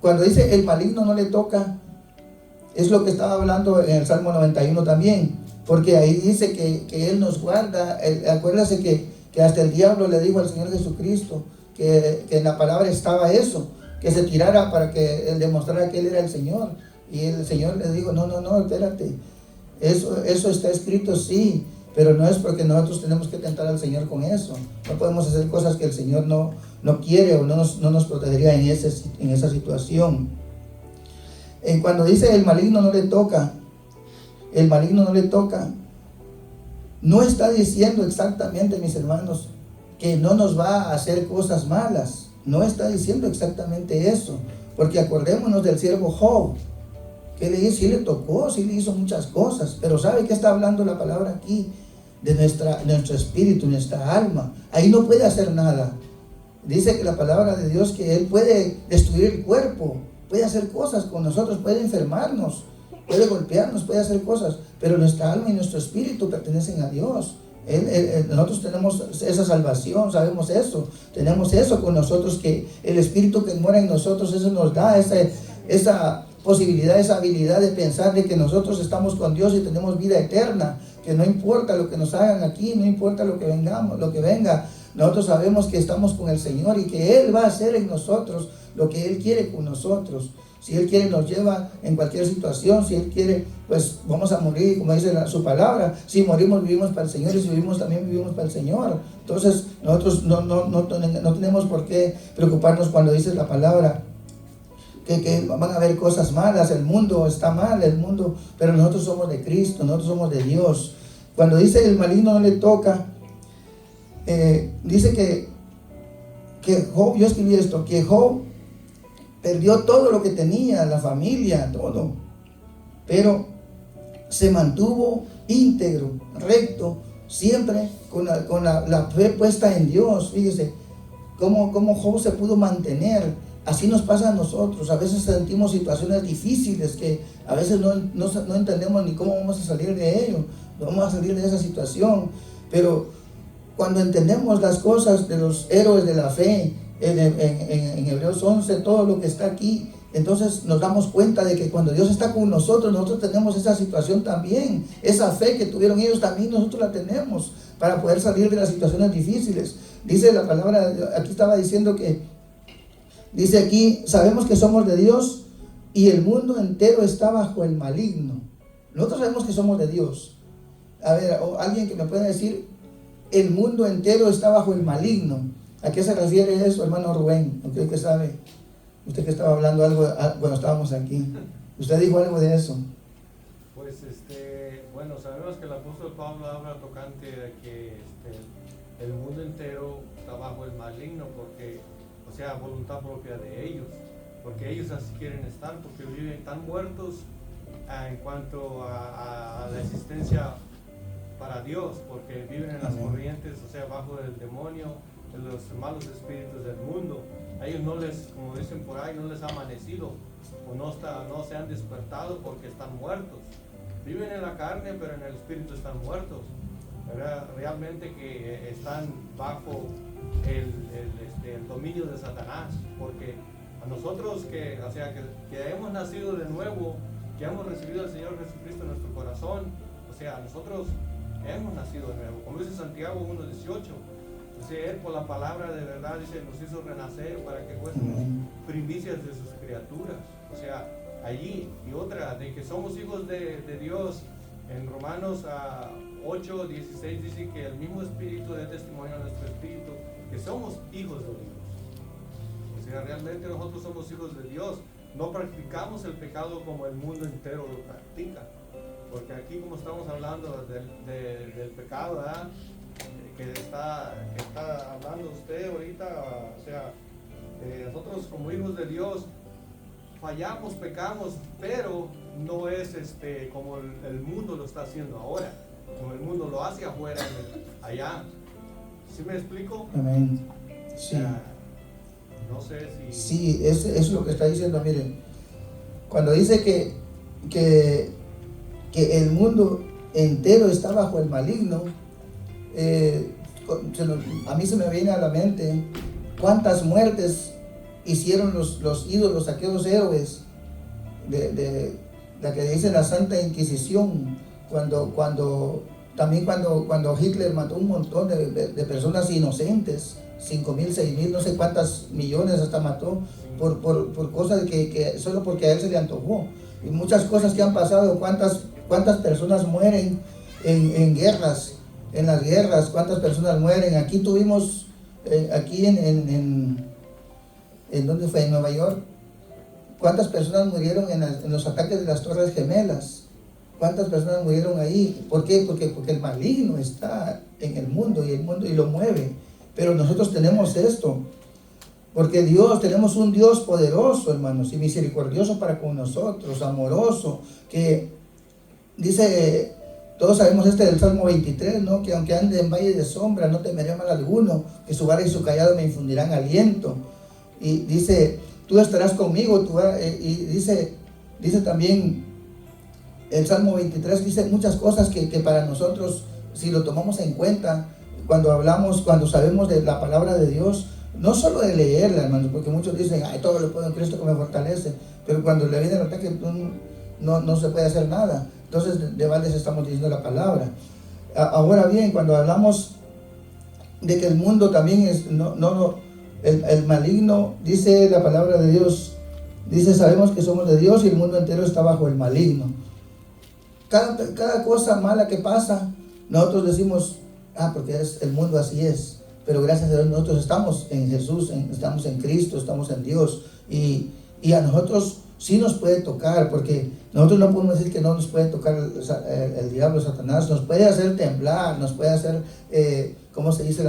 cuando dice el maligno no le toca, es lo que estaba hablando en el Salmo 91 también, porque ahí dice que Él nos guarda. Acuérdase que hasta el diablo le dijo al Señor Jesucristo que en la palabra estaba eso, que se tirara para que Él demostrara que Él era el Señor. Y el Señor le dijo, no, espérate, eso está escrito, sí, pero no es porque nosotros tenemos que tentar al Señor con eso. No podemos hacer cosas que el Señor no quiere o no nos protegería en esa situación. Cuando dice el maligno no le toca, no está diciendo exactamente, mis hermanos, que no nos va a hacer cosas malas. No está diciendo exactamente eso, porque acordémonos del siervo Job, que le dice, sí le tocó, sí le hizo muchas cosas, pero ¿sabe qué está hablando la palabra aquí? De nuestro espíritu, nuestra alma. Ahí no puede hacer nada. Dice que la palabra de Dios que Él puede destruir el cuerpo, puede hacer cosas con nosotros, puede enfermarnos, puede golpearnos, puede hacer cosas, pero nuestra alma y nuestro espíritu pertenecen a Dios. Nosotros tenemos esa salvación, sabemos eso, tenemos eso con nosotros, que el espíritu que mora en nosotros, eso nos da esa posibilidad, esa habilidad de pensar de que nosotros estamos con Dios y tenemos vida eterna, que no importa lo que nos hagan aquí, no importa lo que venga, nosotros sabemos que estamos con el Señor y que Él va a hacer en nosotros lo que Él quiere con nosotros. Si Él quiere, nos lleva en cualquier situación. Si Él quiere, pues vamos a morir, como dice su palabra. Si morimos, vivimos para el Señor, y si vivimos, también vivimos para el Señor. Entonces nosotros no tenemos por qué preocuparnos cuando dice la palabra que van a haber cosas malas. El mundo está mal, pero nosotros somos de Cristo, nosotros somos de Dios. Cuando dice el maligno no le toca, dice que Job, yo escribí esto, que Job perdió todo lo que tenía, la familia, todo, pero se mantuvo íntegro, recto, siempre con la fe puesta en Dios. Fíjese cómo Job se pudo mantener. Así nos pasa a nosotros. A veces sentimos situaciones difíciles que a veces no entendemos ni cómo vamos a salir de ello, no vamos a salir de esa situación. Pero cuando entendemos las cosas de los héroes de la fe, en Hebreos 11, todo lo que está aquí, entonces nos damos cuenta de que cuando Dios está con nosotros tenemos esa situación también. Esa fe que tuvieron ellos también nosotros la tenemos para poder salir de las situaciones difíciles. Dice la palabra, aquí estaba diciendo que dice aquí, sabemos que somos de Dios y el mundo entero está bajo el maligno. Nosotros sabemos que somos de Dios. A ver, alguien que me pueda decir, el mundo entero está bajo el maligno. ¿A qué se refiere eso, hermano Rubén? ¿Usted que sabe? Usted que estaba hablando algo cuando estábamos aquí. Usted dijo algo de eso. Pues bueno, sabemos que el apóstol Pablo habla tocante de que el mundo entero está bajo el maligno, porque, o sea, voluntad propia de ellos, porque ellos así quieren estar, porque viven tan muertos en cuanto a la existencia para Dios, porque viven en las corrientes, o sea, bajo el demonio, de los malos espíritus del mundo. A ellos no les, como dicen por ahí, no les ha amanecido, o no se han despertado porque están muertos. Viven en la carne, pero en el espíritu están muertos. Realmente que están bajo el dominio de Satanás, porque a nosotros que hemos nacido de nuevo, que hemos recibido al Señor Jesucristo en nuestro corazón, o sea, nosotros hemos nacido de nuevo, como dice Santiago 1:18. Dice, Él por la palabra de verdad, dice, nos hizo renacer para que fuésemos primicias de sus criaturas. O sea, allí, y otra, de que somos hijos de Dios. En Romanos 8:16 dice que el mismo Espíritu da testimonio a nuestro Espíritu que somos hijos de Dios. O sea, realmente nosotros somos hijos de Dios. No practicamos el pecado como el mundo entero lo practica. Porque aquí, como estamos hablando del pecado, ¿verdad? Que está hablando usted ahorita, o sea, nosotros como hijos de Dios fallamos, pecamos, pero no es como el mundo lo está haciendo ahora, como el mundo lo hace afuera, allá. ¿Sí me explico? Amén. Sí. No sé si... Sí, es lo que está diciendo. Miren, cuando dice que el mundo entero está bajo el maligno, a mí se me viene a la mente cuántas muertes hicieron los ídolos, aquellos héroes de la que dice la Santa Inquisición, cuando Hitler mató un montón de personas inocentes, 5.000, 6.000, no sé cuántas millones hasta mató, por cosas que solo porque a él se le antojó. Y muchas cosas que han pasado, cuántas personas mueren en guerras, en las guerras, cuántas personas mueren. Aquí tuvimos, ¿en dónde fue? En Nueva York. ¿Cuántas personas murieron en los ataques de las Torres Gemelas? ¿Cuántas personas murieron ahí? ¿Por qué? Porque el maligno está en el mundo y lo mueve. Pero nosotros tenemos esto, porque tenemos un Dios poderoso, hermanos, y misericordioso para con nosotros, amoroso, que dice, todos sabemos del Salmo 23, ¿no? Que aunque ande en valle de sombra, no temeré mal alguno, que su vara y su callado me infundirán aliento. Y dice, tú estarás conmigo, y dice también el Salmo 23, dice muchas cosas que para nosotros, si lo tomamos en cuenta, cuando sabemos de la palabra de Dios, no solo de leerla, hermanos, porque muchos dicen, ay, todo lo puedo en Cristo que me fortalece, pero cuando le viene el ataque no se puede hacer nada. Entonces, de balde estamos diciendo la palabra. Ahora bien, cuando hablamos de que el mundo también es, el maligno, dice la palabra de Dios, dice, sabemos que somos de Dios y el mundo entero está bajo el maligno. Cada cosa mala que pasa, nosotros decimos, porque el mundo así es, pero gracias a Dios nosotros estamos en Jesús, estamos en Cristo, estamos en Dios, y a nosotros sí nos puede tocar, porque nosotros no podemos decir que no nos puede tocar el diablo, Satanás, nos puede hacer temblar, nos puede hacer, ¿cómo se dice?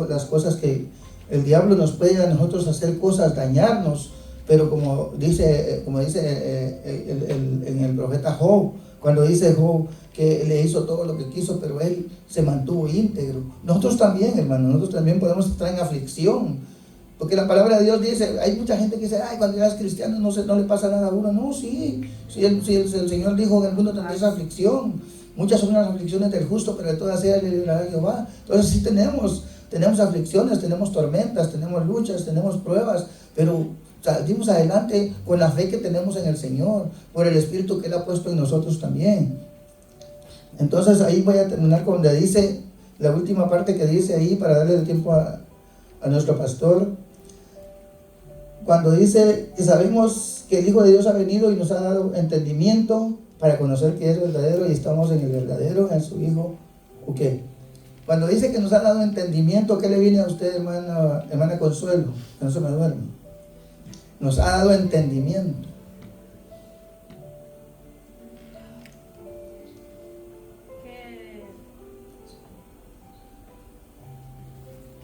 Las cosas que el diablo nos puede a nosotros hacer cosas, dañarnos, pero como dice en el profeta Job, cuando dice Job que le hizo todo lo que quiso, pero él se mantuvo íntegro. Nosotros también, hermano, nosotros también podemos estar en aflicción, porque la palabra de Dios dice, hay mucha gente que dice, ay, cuando eres cristiano no le pasa nada a uno. No, sí, el Señor dijo que en el mundo tendréis aflicción. Muchas son las aflicciones del justo, pero de todas ellas le librará Jehová. Entonces sí tenemos aflicciones, tenemos tormentas, tenemos luchas, tenemos pruebas, pero salimos adelante con la fe que tenemos en el Señor, por el Espíritu que Él ha puesto en nosotros también. Entonces ahí voy a terminar con donde dice, la última parte que dice ahí, para darle el tiempo a nuestro pastor, cuando dice que sabemos que el Hijo de Dios ha venido y nos ha dado entendimiento para conocer que es verdadero y estamos en el verdadero, en su Hijo. ¿Qué? Cuando dice que nos ha dado entendimiento, ¿qué le viene a usted, hermana Consuelo? Que no se me duerme. Nos ha dado entendimiento.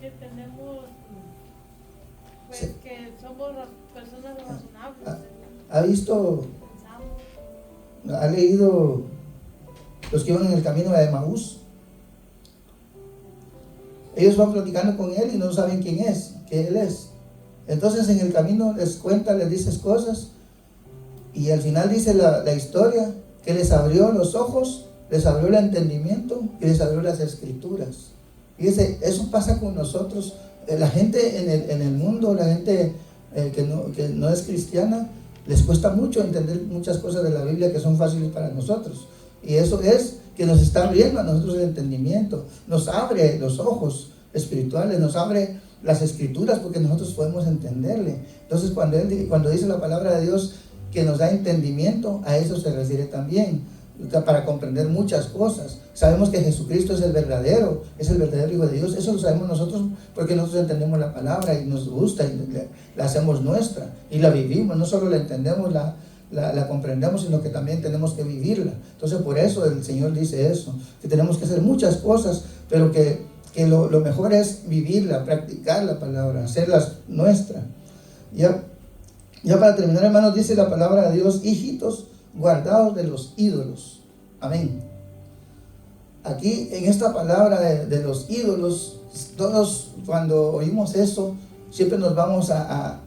que tenemos, pues Sí. que somos personas razonables. ¿Ha visto, Pensamos. ha leído los que iban en el camino de Emaús? Ellos van platicando con él y no saben quién es, que él es. Entonces en el camino les cuenta, les dice cosas, y al final dice la historia que les abrió los ojos, les abrió el entendimiento y les abrió las escrituras. Fíjese, eso pasa con nosotros. La gente en el mundo, la gente que no es cristiana, les cuesta mucho entender muchas cosas de la Biblia que son fáciles para nosotros. Y eso es que nos está abriendo a nosotros el entendimiento, nos abre los ojos espirituales, nos abre las escrituras porque nosotros podemos entenderle. Entonces cuando dice la palabra de Dios que nos da entendimiento, a eso se refiere también, para comprender muchas cosas. Sabemos que Jesucristo es el verdadero Hijo de Dios. Eso lo sabemos nosotros porque nosotros entendemos la palabra y nos gusta y la hacemos nuestra y la vivimos. No solo la entendemos, la comprendemos, sino que también tenemos que vivirla. Entonces por eso el Señor dice eso, que tenemos que hacer muchas cosas, pero que lo mejor es vivirla, practicar la palabra, hacerla nuestra. Ya para terminar, hermanos, dice la palabra de Dios: hijitos, guardados de los ídolos. Amén. Aquí en esta palabra de los ídolos, todos cuando oímos eso, siempre nos vamos a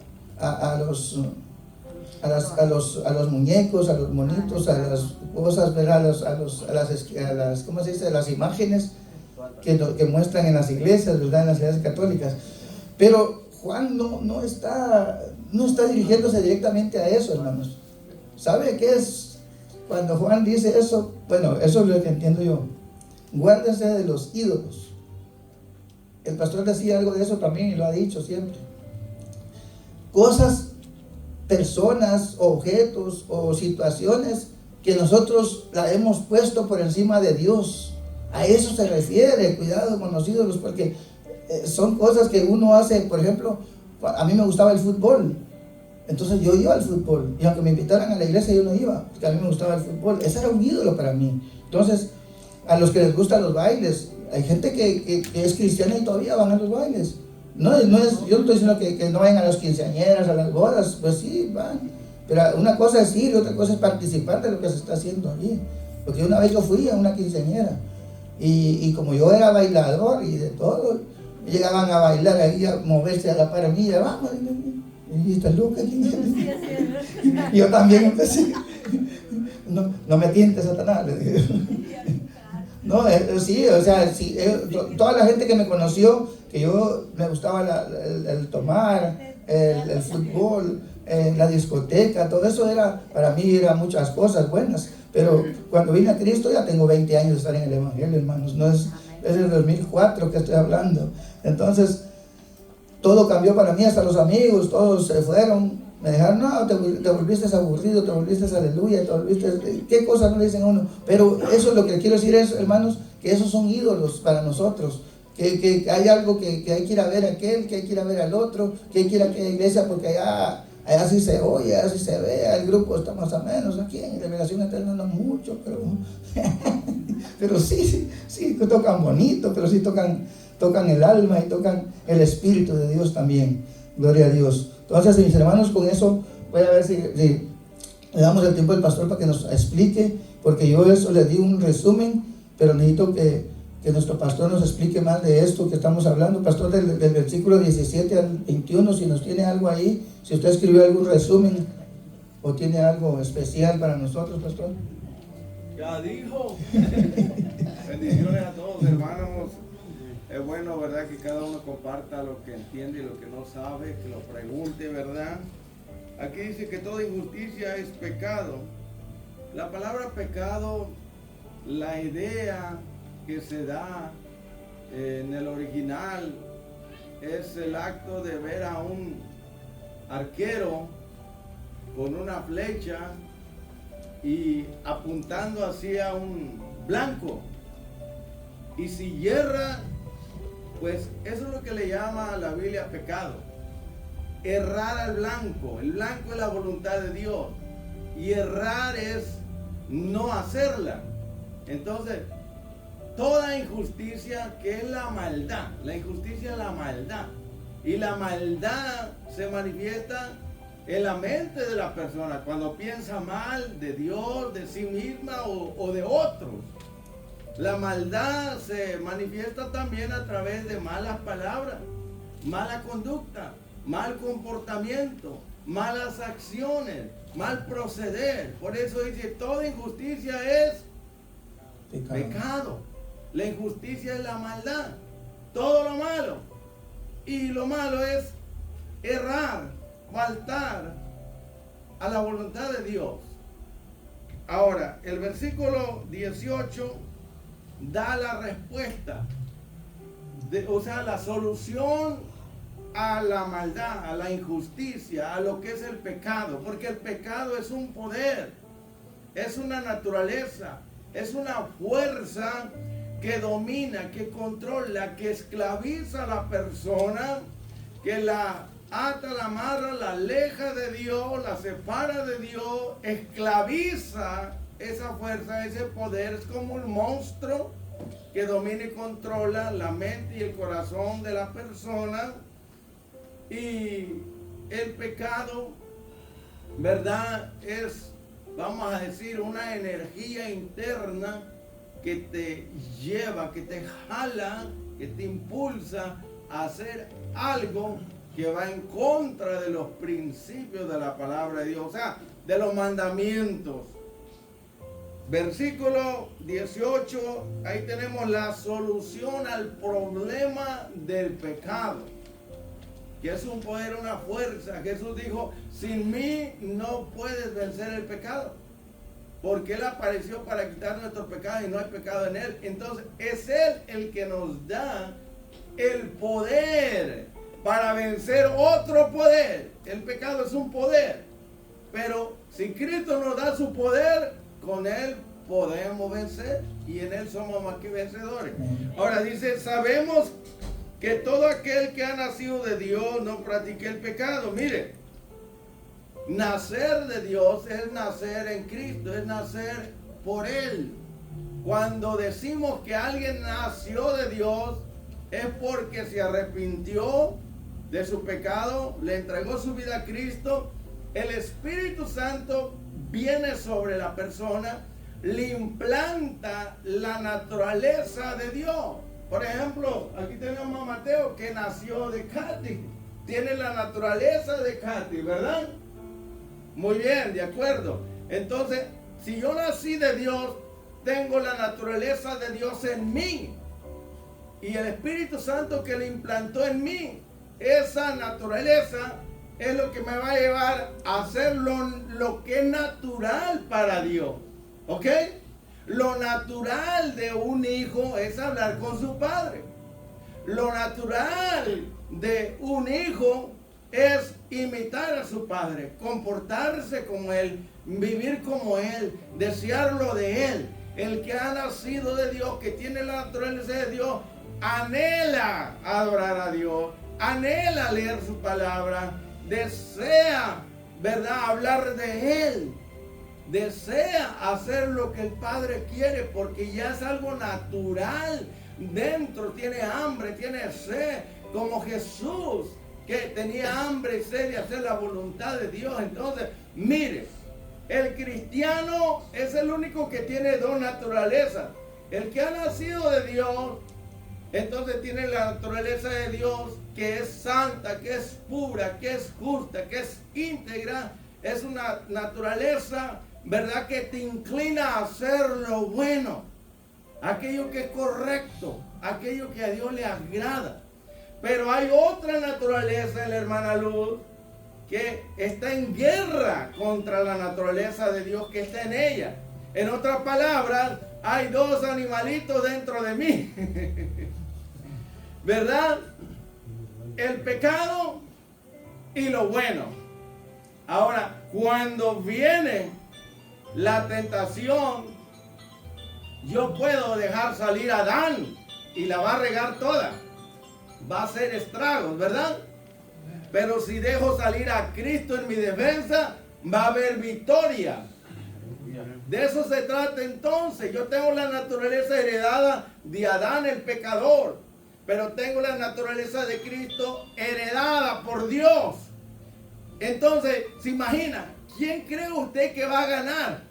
los muñecos, a los monitos, a las cosas, ¿verdad? a las ¿cómo se dice? Las imágenes que muestran en las iglesias, ¿verdad? En las iglesias católicas. Pero Juan no está dirigiéndose directamente a eso, hermanos. ¿Sabe qué es cuando Juan dice eso? Bueno, eso es lo que entiendo yo. Guárdense de los ídolos. El pastor decía algo de eso también y lo ha dicho siempre. Cosas, personas, objetos o situaciones que nosotros la hemos puesto por encima de Dios. A eso se refiere, cuidado con los ídolos, porque son cosas que uno hace. Por ejemplo, a mí me gustaba el fútbol, entonces yo iba al fútbol, y aunque me invitaran a la iglesia yo no iba, porque a mí me gustaba el fútbol. Ese era un ídolo para mí. Entonces, a los que les gustan los bailes, hay gente que es cristiana y todavía van a los bailes. Yo no estoy diciendo que no vayan a las quinceañeras, a las bodas, pues sí, van. Pero una cosa es ir y otra cosa es participar de lo que se está haciendo allí. Porque una vez yo fui a una quinceañera, y como yo era bailador y de todo, llegaban a bailar ahí, a moverse a la par mía, vamos, y está loca. Y yo también empecé. No me tientes, Satanás, le dije. No, sí, o sea, sí, toda la gente que me conoció, que yo me gustaba el tomar, el fútbol, la discoteca, todo eso para mí era muchas cosas buenas. Pero cuando vine a Cristo ya tengo 20 años de estar en el Evangelio, hermanos. No es el 2004 que estoy hablando. Entonces, todo cambió para mí, hasta los amigos, todos se fueron. Me dejaron, no, te volviste aburrido, te volviste aleluya, te volviste... ¿Qué cosas no le dicen a uno? Pero eso es lo que quiero decir, es, hermanos, que esos son ídolos para nosotros. Que hay algo que hay que ir a ver a aquel, que hay que ir a ver al otro, que hay que ir a aquella iglesia porque allá sí se oye, allá sí se ve, el grupo está más o menos, aquí en Revelación Eterna no mucho, pero sí tocan bonito, pero sí tocan el alma y tocan el Espíritu de Dios también. Gloria a Dios. Entonces, mis hermanos, con eso voy a ver si le damos el tiempo al pastor para que nos explique, porque yo eso le di un resumen, pero necesito que nuestro pastor nos explique más de esto que estamos hablando. Pastor, del versículo 17 al 21, si nos tiene algo ahí, si usted escribió algún resumen o tiene algo especial para nosotros, pastor. Ya dijo. Bendiciones a todos, hermanos. Es bueno, ¿verdad?, que cada uno comparta lo que entiende y lo que no sabe, que lo pregunte, ¿verdad? Aquí dice que toda injusticia es pecado. La palabra pecado, la idea que se da en el original es el acto de ver a un arquero con una flecha y apuntando hacia un blanco. Y si hierra, pues eso es lo que le llama a la Biblia pecado. Errar al blanco. El blanco es la voluntad de Dios. Y errar es no hacerla. Entonces, toda injusticia, que es la maldad. La injusticia es la maldad. Y la maldad se manifiesta en la mente de la persona cuando piensa mal de Dios, de sí misma o de otros. La maldad se manifiesta también a través de malas palabras, mala conducta, mal comportamiento, malas acciones, mal proceder. Por eso dice, toda injusticia es pecado. La injusticia es la maldad, todo lo malo. Y lo malo es errar, faltar a la voluntad de Dios. Ahora, el versículo 18 da la respuesta, o sea, la solución a la maldad, a la injusticia, a lo que es el pecado. Porque el pecado es un poder, es una naturaleza, es una fuerza que domina, que controla, que esclaviza a la persona, que la ata, la amarra, la aleja de Dios, la separa de Dios, esclaviza esa fuerza, ese poder. Es como un monstruo que domina y controla la mente y el corazón de la persona. Y el pecado, ¿verdad? Es, vamos a decir, una energía interna que te lleva, que te jala, que te impulsa a hacer algo que va en contra de los principios de la palabra de Dios, o sea, de los mandamientos. Versículo 18, ahí tenemos la solución al problema del pecado, que es un poder, una fuerza. Jesús dijo, sin mí no puedes vencer el pecado, porque Él apareció para quitar nuestros pecados y no hay pecado en Él. Entonces es Él el que nos da el poder para vencer otro poder. El pecado es un poder, pero si Cristo nos da su poder, con Él podemos vencer y en Él somos más que vencedores. Ahora dice, sabemos que todo aquel que ha nacido de Dios no practica el pecado. Mire, nacer de Dios es nacer en Cristo, es nacer por Él. Cuando decimos que alguien nació de Dios, es porque se arrepintió de su pecado, le entregó su vida a Cristo. El Espíritu Santo viene sobre la persona, le implanta la naturaleza de Dios. Por ejemplo, aquí tenemos a Mateo, que nació de Katy, tiene la naturaleza de Katy, ¿verdad? Muy bien, de acuerdo. Entonces, si yo nací de Dios, tengo la naturaleza de Dios en mí. Y el Espíritu Santo que le implantó en mí, esa naturaleza es lo que me va a llevar a hacer lo que es natural para Dios. ¿Ok? Lo natural de un hijo es hablar con su padre. Lo natural de un hijo es imitar a su padre, comportarse como él, vivir como él, desearlo de él. El que ha nacido de Dios, que tiene la naturaleza de Dios, anhela adorar a Dios, anhela leer su palabra, desea, ¿verdad?, hablar de Él, desea hacer lo que el Padre quiere, porque ya es algo natural dentro. Tiene hambre, tiene sed, como Jesús, que tenía hambre y sed de hacer la voluntad de Dios. Entonces, mire, el cristiano es el único que tiene dos naturalezas. El que ha nacido de Dios, entonces tiene la naturaleza de Dios, que es santa, que es pura, que es justa, que es íntegra. Es una naturaleza, ¿verdad?, que te inclina a hacer lo bueno, aquello que es correcto, aquello que a Dios le agrada. Pero hay otra naturaleza en la hermana Luz que está en guerra contra la naturaleza de Dios que está en ella. En otras palabras, hay dos animalitos dentro de mí. ¿Verdad? El pecado y lo bueno. Ahora, cuando viene la tentación, yo puedo dejar salir a Adán y la va a regar toda. Va a hacer estragos, ¿verdad? Pero si dejo salir a Cristo en mi defensa, va a haber victoria. De eso se trata entonces. Yo tengo la naturaleza heredada de Adán el pecador, pero tengo la naturaleza de Cristo heredada por Dios. Entonces, se imagina, ¿quién cree usted que va a ganar?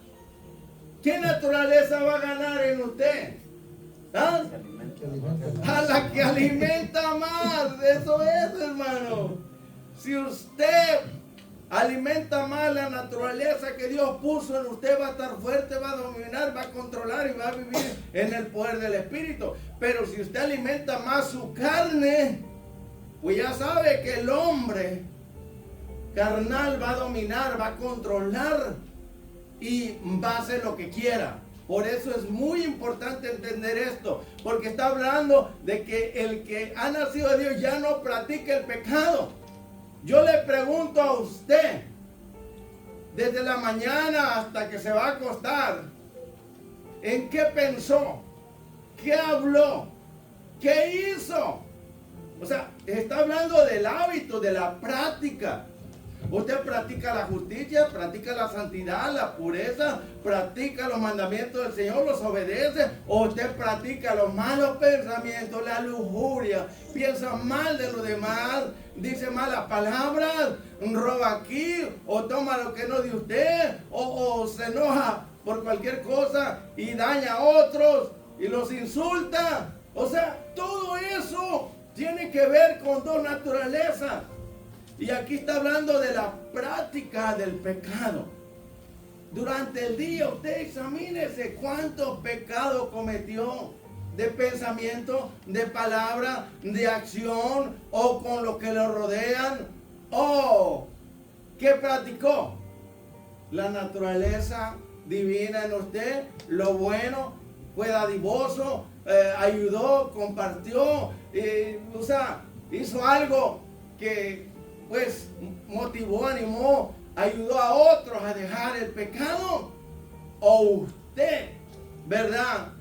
¿Qué naturaleza va a ganar en usted? ¿Ah? A la que alimenta más. Eso es, hermano. Si usted alimenta más la naturaleza que Dios puso en usted, va a estar fuerte, va a dominar, va a controlar y va a vivir en el poder del Espíritu. Pero si usted alimenta más su carne, pues ya sabe que el hombre carnal va a dominar, va a controlar y va a hacer lo que quiera. Por eso es muy importante entender esto, porque está hablando de que el que ha nacido de Dios ya no practica el pecado. Yo le pregunto a usted, desde la mañana hasta que se va a acostar, ¿en qué pensó? ¿Qué habló? ¿Qué hizo? O sea, está hablando del hábito, de la práctica. Usted practica la justicia, practica la santidad, la pureza, practica los mandamientos del Señor, los obedece, o usted practica los malos pensamientos, la lujuria, piensa mal de los demás, dice malas palabras, roba aquí, o toma lo que no es de usted, o se enoja por cualquier cosa y daña a otros y los insulta. O sea, todo eso tiene que ver con dos naturalezas. Y aquí está hablando de la práctica del pecado. Durante el día usted examínese cuántos pecados cometió, de pensamiento, de palabra, de acción, o con los que lo rodean, o ¿qué practicó? La naturaleza divina en usted, lo bueno, fue dadivoso, ayudó, compartió, o sea, hizo algo que pues motivó, animó, ayudó a otros a dejar el pecado. O usted, ¿verdad?,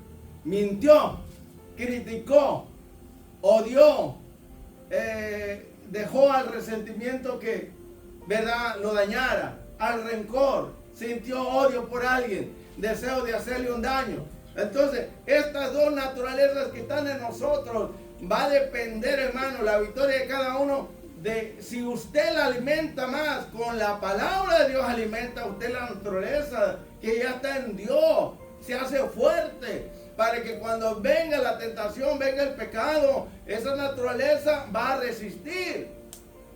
mintió, criticó, odió, dejó al resentimiento que, ¿verdad?, lo dañara, al rencor, sintió odio por alguien, deseo de hacerle un daño. Entonces, estas dos naturalezas que están en nosotros, va a depender, hermano, la victoria de cada uno, de si usted la alimenta más con la palabra de Dios, alimenta usted la naturaleza que ya está en Dios, se hace fuerte para que cuando venga la tentación, venga el pecado, esa naturaleza va a resistir.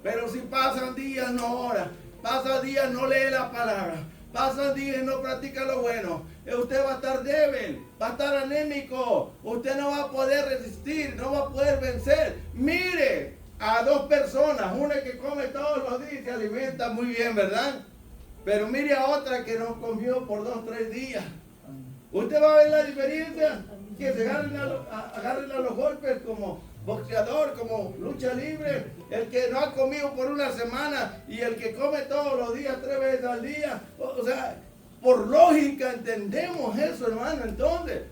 Pero si pasan días, no ora, pasan días, no lee la palabra, pasan días y no practica lo bueno, usted va a estar débil, va a estar anémico, usted no va a poder resistir, no va a poder vencer. Mire a dos personas, una que come todos los días y se alimenta muy bien, ¿verdad? Pero mire a otra que no comió por 2 o 3 días. Usted va a ver la diferencia, que se agarren a los golpes como boxeador, como lucha libre, el que no ha comido por una semana y el que come todos los días 3 veces al día. O sea, por lógica entendemos eso, hermano. Entonces,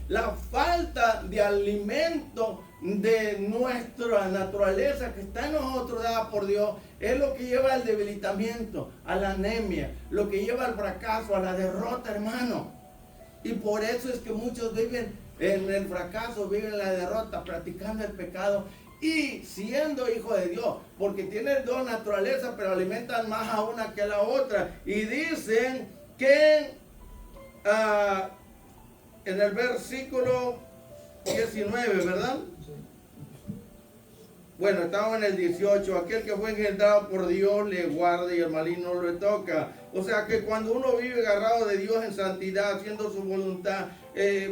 la falta de alimento de nuestra naturaleza que está en nosotros, dada por Dios, es lo que lleva al debilitamiento, a la anemia, lo que lleva al fracaso, a la derrota, hermano. Y por eso es que muchos viven en el fracaso, viven en la derrota, practicando el pecado y siendo hijo de Dios, porque tienen dos naturalezas, pero alimentan más a una que a la otra. Y dicen que en el versículo 19, ¿verdad? Bueno, estamos en el 18. Aquel que fue engendrado por Dios le guarda y el maligno no le toca. O sea que cuando uno vive agarrado de Dios en santidad, haciendo su voluntad,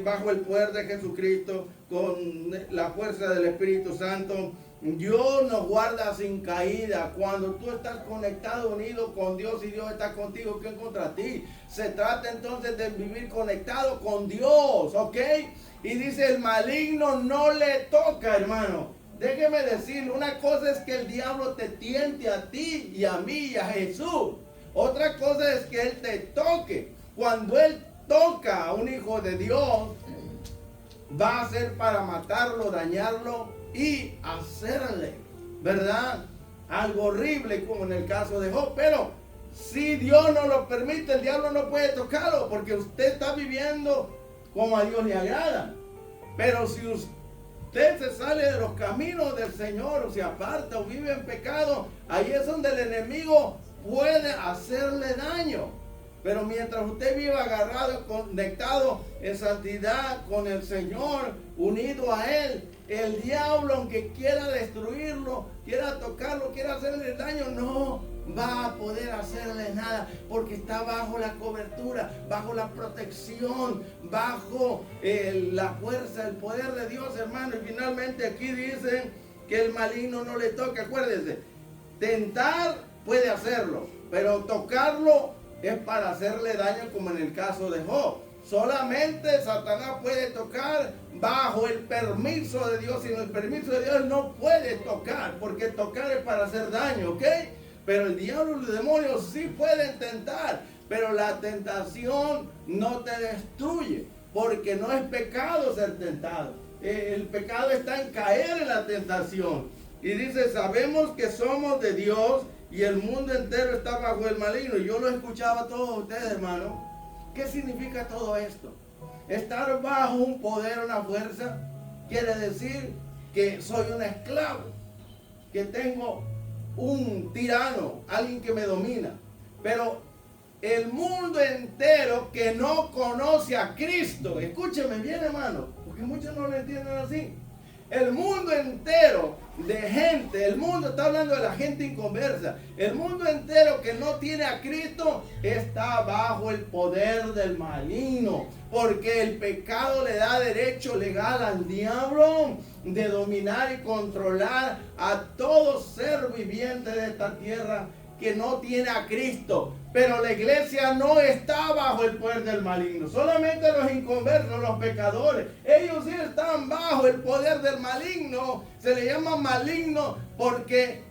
bajo el poder de Jesucristo, con la fuerza del Espíritu Santo, Dios nos guarda sin caída. Cuando tú estás conectado, unido con Dios y Dios está contigo, ¿qué contra ti? Se trata entonces de vivir conectado con Dios, ¿ok? Y dice, el maligno no le toca, hermano. Déjeme decirle, una cosa es que el diablo te tiente a ti y a mí y a Jesús. Otra cosa es que él te toque. Cuando él toca a un hijo de Dios, va a ser para matarlo, dañarlo y hacerle, ¿verdad?, algo horrible, como en el caso de Job. Pero Si Dios no lo permite, el diablo no puede tocarlo, porque usted está viviendo como a Dios le agrada. Pero si usted se sale de los caminos del Señor, o se aparta o vive en pecado, ahí es donde el enemigo puede hacerle daño. Pero mientras usted viva agarrado, conectado en santidad con el Señor, unido a Él, el diablo, aunque quiera destruirlo, quiera tocarlo, quiera hacerle daño, no va a poder hacerle nada, porque está bajo la cobertura, bajo la protección, bajo la fuerza, el poder de Dios, hermano. Y finalmente aquí dicen que el maligno no le toca. Acuérdense, tentar puede hacerlo, pero tocarlo es para hacerle daño, como en el caso de Job. Solamente Satanás puede tocar bajo el permiso de Dios. Sin el permiso de Dios no puede tocar, porque tocar es para hacer daño, ¿ok? Pero el diablo y los demonios sí pueden tentar, pero la tentación no te destruye, porque no es pecado ser tentado. El pecado está en caer en la tentación. Y dice, sabemos que somos de Dios y el mundo entero está bajo el maligno. Y yo lo escuchaba a todos ustedes, hermano. ¿Qué significa todo esto? Estar bajo un poder, una fuerza, quiere decir que soy un esclavo, que tengo un tirano, alguien que me domina. Pero el mundo entero que no conoce a Cristo, escúcheme bien, hermano, porque muchos no lo entienden así. El mundo entero de gente, el mundo está hablando de la gente inconversa, el mundo entero que no tiene a Cristo está bajo el poder del maligno, porque el pecado le da derecho legal al diablo de dominar y controlar a todo ser viviente de esta tierra que no tiene a Cristo. Pero la iglesia no está bajo el poder del maligno. Solamente los inconversos, los pecadores, ellos sí están bajo el poder del maligno. Se le llama maligno porque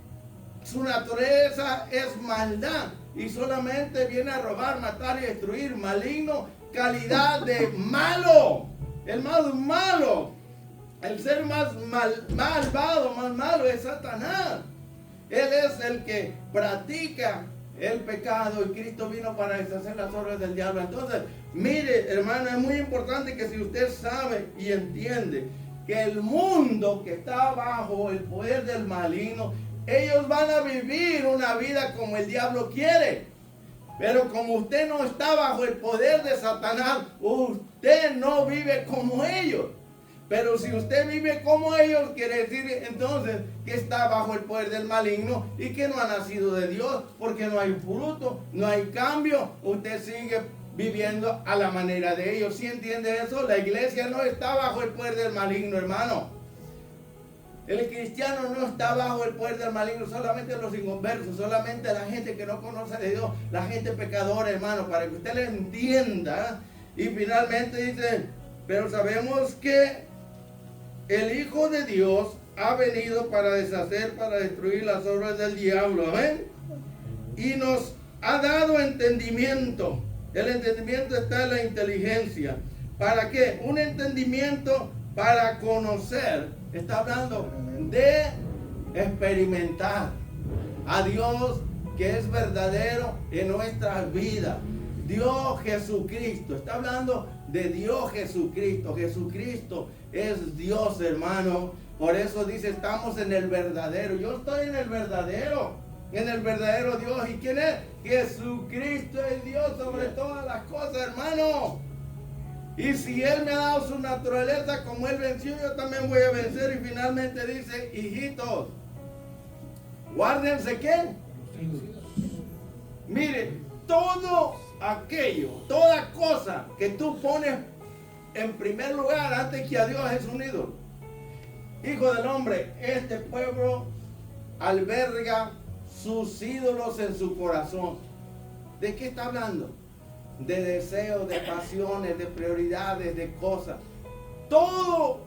su naturaleza es maldad y solamente viene a robar, matar y destruir. Maligno, calidad de malo. El más malo, el ser más malvado, más malo es Satanás. Él es el que practica el pecado y Cristo vino para deshacer las obras del diablo. Entonces, mire, hermano, es muy importante que si usted sabe y entiende que el mundo que está bajo el poder del maligno, ellos van a vivir una vida como el diablo quiere. Pero como usted no está bajo el poder de Satanás, usted no vive como ellos. Pero si usted vive como ellos, quiere decir entonces que está bajo el poder del maligno y que no ha nacido de Dios, porque no hay fruto, no hay cambio. Usted sigue viviendo a la manera de ellos. ¿Sí entiende eso? La iglesia no está bajo el poder del maligno, hermano. El cristiano no está bajo el poder del maligno, solamente los inconversos, solamente la gente que no conoce de Dios, la gente pecadora, hermano, para que usted le entienda. Y finalmente dice, pero sabemos que el Hijo de Dios ha venido para deshacer, para destruir las obras del diablo. Amén. Y nos ha dado entendimiento. El entendimiento está en la inteligencia. ¿Para qué? Un entendimiento para conocer. Está hablando de experimentar a Dios que es verdadero en nuestras vidas. Dios Jesucristo. Está hablando de Dios Jesucristo. Jesucristo es Dios, hermano. Por eso dice, estamos en el verdadero. Yo estoy en el verdadero Dios. ¿Y quién es? Jesucristo es Dios sobre todas las cosas, hermano. Y si Él me ha dado su naturaleza, como Él venció, yo también voy a vencer. Y finalmente dice, hijitos, guárdense, ¿qué? Mire, todo aquello, toda cosa que tú pones en primer lugar antes que a Dios es un ídolo. Hijo del hombre, este pueblo alberga sus ídolos en su corazón. ¿De qué está hablando? De deseos, de pasiones, de prioridades, de cosas. Todo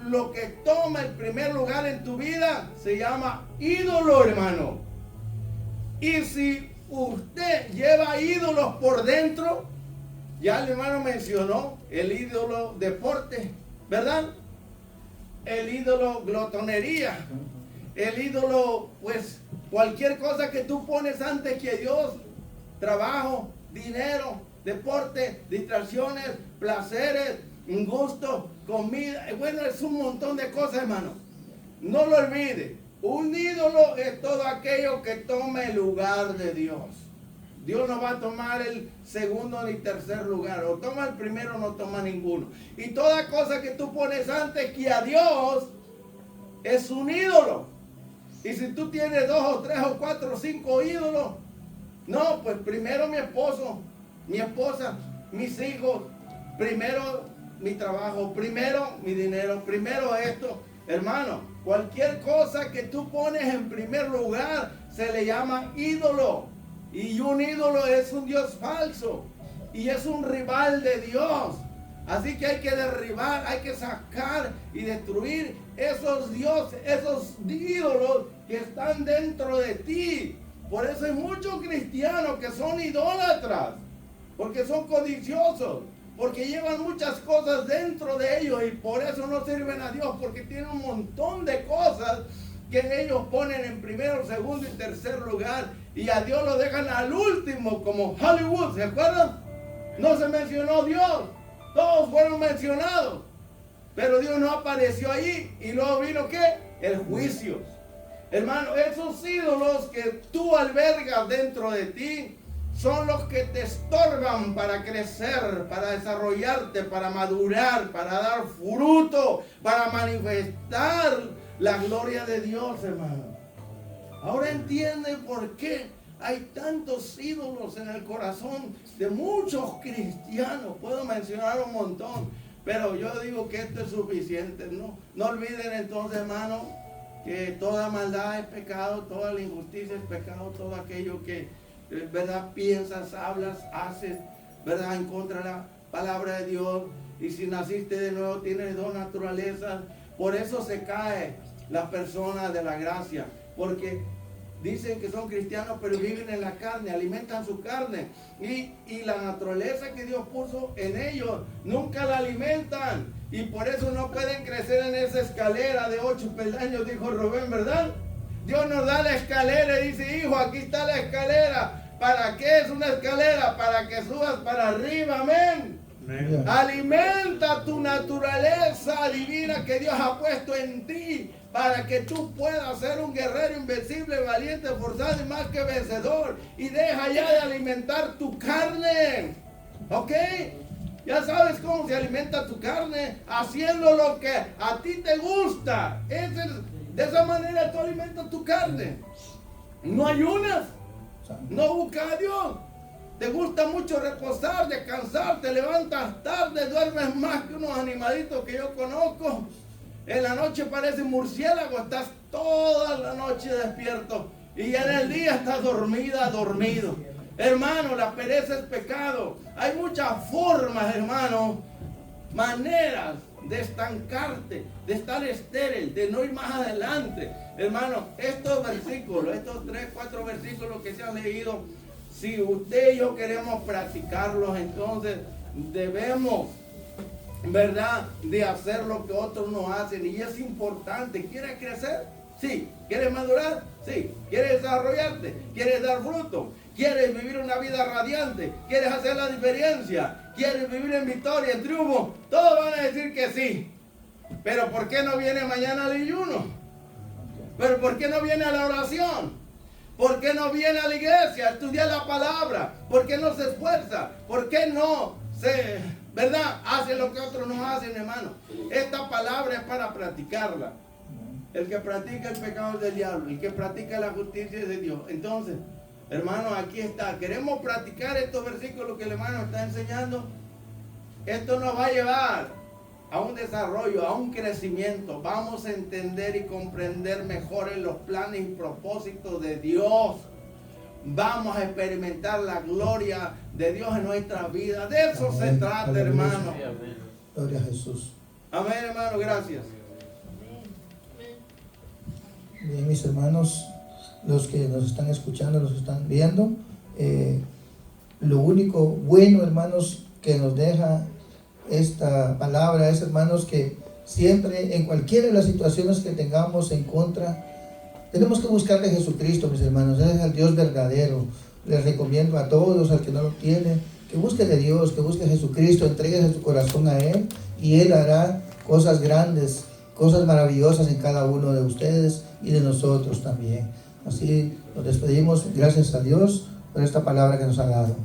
lo que toma el primer lugar en tu vida se llama ídolo, hermano. Y si usted lleva ídolos por dentro, ya el hermano mencionó el ídolo deporte, ¿verdad? El ídolo glotonería, el ídolo, pues cualquier cosa que tú pones antes que Dios, trabajo, dinero, deporte, distracciones, placeres, gusto, comida. Bueno, es un montón de cosas, hermano. No lo olvide. Un ídolo es todo aquello que tome el lugar de Dios. Dios no va a tomar el segundo ni tercer lugar. O toma el primero o no toma ninguno. Y toda cosa que tú pones antes que a Dios es un ídolo. Y si tú tienes 2 o 3 o 4 o 5 ídolos, no, pues primero mi esposo, mi esposa, mis hijos, primero mi trabajo, primero mi dinero, primero esto. Hermano, cualquier cosa que tú pones en primer lugar se le llama ídolo. Y un ídolo es un Dios falso. Y es un rival de Dios. Así que hay que derribar, hay que sacar y destruir esos dioses, esos ídolos que están dentro de ti. Por eso hay muchos cristianos que son idólatras. Porque son codiciosos. Porque llevan muchas cosas dentro de ellos y por eso no sirven a Dios. Porque tienen un montón de cosas que ellos ponen en primero, segundo y tercer lugar. Y a Dios lo dejan al último, como Hollywood, ¿se acuerdan? No se mencionó Dios. Todos fueron mencionados. Pero Dios no apareció allí. Y luego vino ¿qué? El juicio. Hermano, esos ídolos que tú albergas dentro de ti son los que te estorban para crecer, para desarrollarte, para madurar, para dar fruto, para manifestar la gloria de Dios, hermano. Ahora entienden por qué hay tantos ídolos en el corazón de muchos cristianos. Puedo mencionar un montón, pero yo digo que esto es suficiente. No olviden entonces, hermano, que toda maldad es pecado, toda la injusticia es pecado, todo aquello que, ¿verdad?, piensas, hablas, haces, ¿verdad?, en contra de la palabra de Dios. Y si naciste de nuevo, tienes 2 naturalezas. Por eso se cae las personas de la gracia, porque dicen que son cristianos, pero viven en la carne, alimentan su carne. Y la naturaleza que Dios puso en ellos, nunca la alimentan. Y por eso no pueden crecer en esa escalera de 8 peldaños, dijo Rubén, ¿verdad? Dios nos da la escalera y dice, hijo, aquí está la escalera. ¿Para qué es una escalera? Para que subas para arriba, amén. Amén. Alimenta tu naturaleza divina que Dios ha puesto en ti, para que tú puedas ser un guerrero invencible, valiente, forzado y más que vencedor. Y deja ya de alimentar tu carne. ¿Ok? Ya sabes cómo se alimenta tu carne, haciendo lo que a ti te gusta. De esa manera tú alimentas tu carne. No ayunas, no buscas a Dios. Te gusta mucho reposar, descansar, te levantas tarde, duermes más que unos animalitos que yo conozco. En la noche pareces murciélago, estás toda la noche despierto. Y en el día estás dormido. Hermano, la pereza es pecado. Hay muchas formas, hermano, maneras de estancarte, de estar estéril, de no ir más adelante. Hermano, estos versículos, estos 3, 4 versículos que se han leído, si usted y yo queremos practicarlos, entonces debemos, ¿verdad?, de hacer lo que otros no hacen. Y es importante. ¿Quieres crecer? Sí. ¿Quieres madurar? Sí. ¿Quieres desarrollarte? ¿Quieres dar fruto? ¿Quieres vivir una vida radiante? ¿Quieres hacer la diferencia? ¿Quieres vivir en victoria, en triunfo? Todos van a decir que sí. Pero ¿por qué no viene mañana al ayuno? ¿Pero por qué no viene a la oración? ¿Por qué no viene a la iglesia a estudiar la palabra? ¿Por qué no se esfuerza? ¿Por qué no se, ¿verdad?, hace lo que otros no hacen, hermano? Esta palabra es para practicarla. El que practica el pecado es del diablo, el que practica la justicia es de Dios. Entonces, hermano, aquí está. Queremos practicar estos versículos que el hermano está enseñando. Esto nos va a llevar a un desarrollo, a un crecimiento. Vamos a entender y comprender mejor en los planes y propósitos de Dios. Vamos a experimentar la gloria de Dios en nuestra vida. De eso se trata, hermano. Gloria a Jesús. Amén, hermano, gracias. Bien, mis hermanos, los que nos están escuchando, nos están viendo, lo único bueno, hermanos, que nos deja esta palabra es, hermanos, que siempre, en cualquiera de las situaciones que tengamos en contra, tenemos que buscarle a Jesucristo, mis hermanos. Él es el Dios verdadero. Les recomiendo a todos, al que no lo tiene, que busque de Dios, que busque a Jesucristo, entregue su corazón a Él y Él hará cosas grandes, cosas maravillosas en cada uno de ustedes y de nosotros también. Así nos despedimos, gracias a Dios por esta palabra que nos ha dado.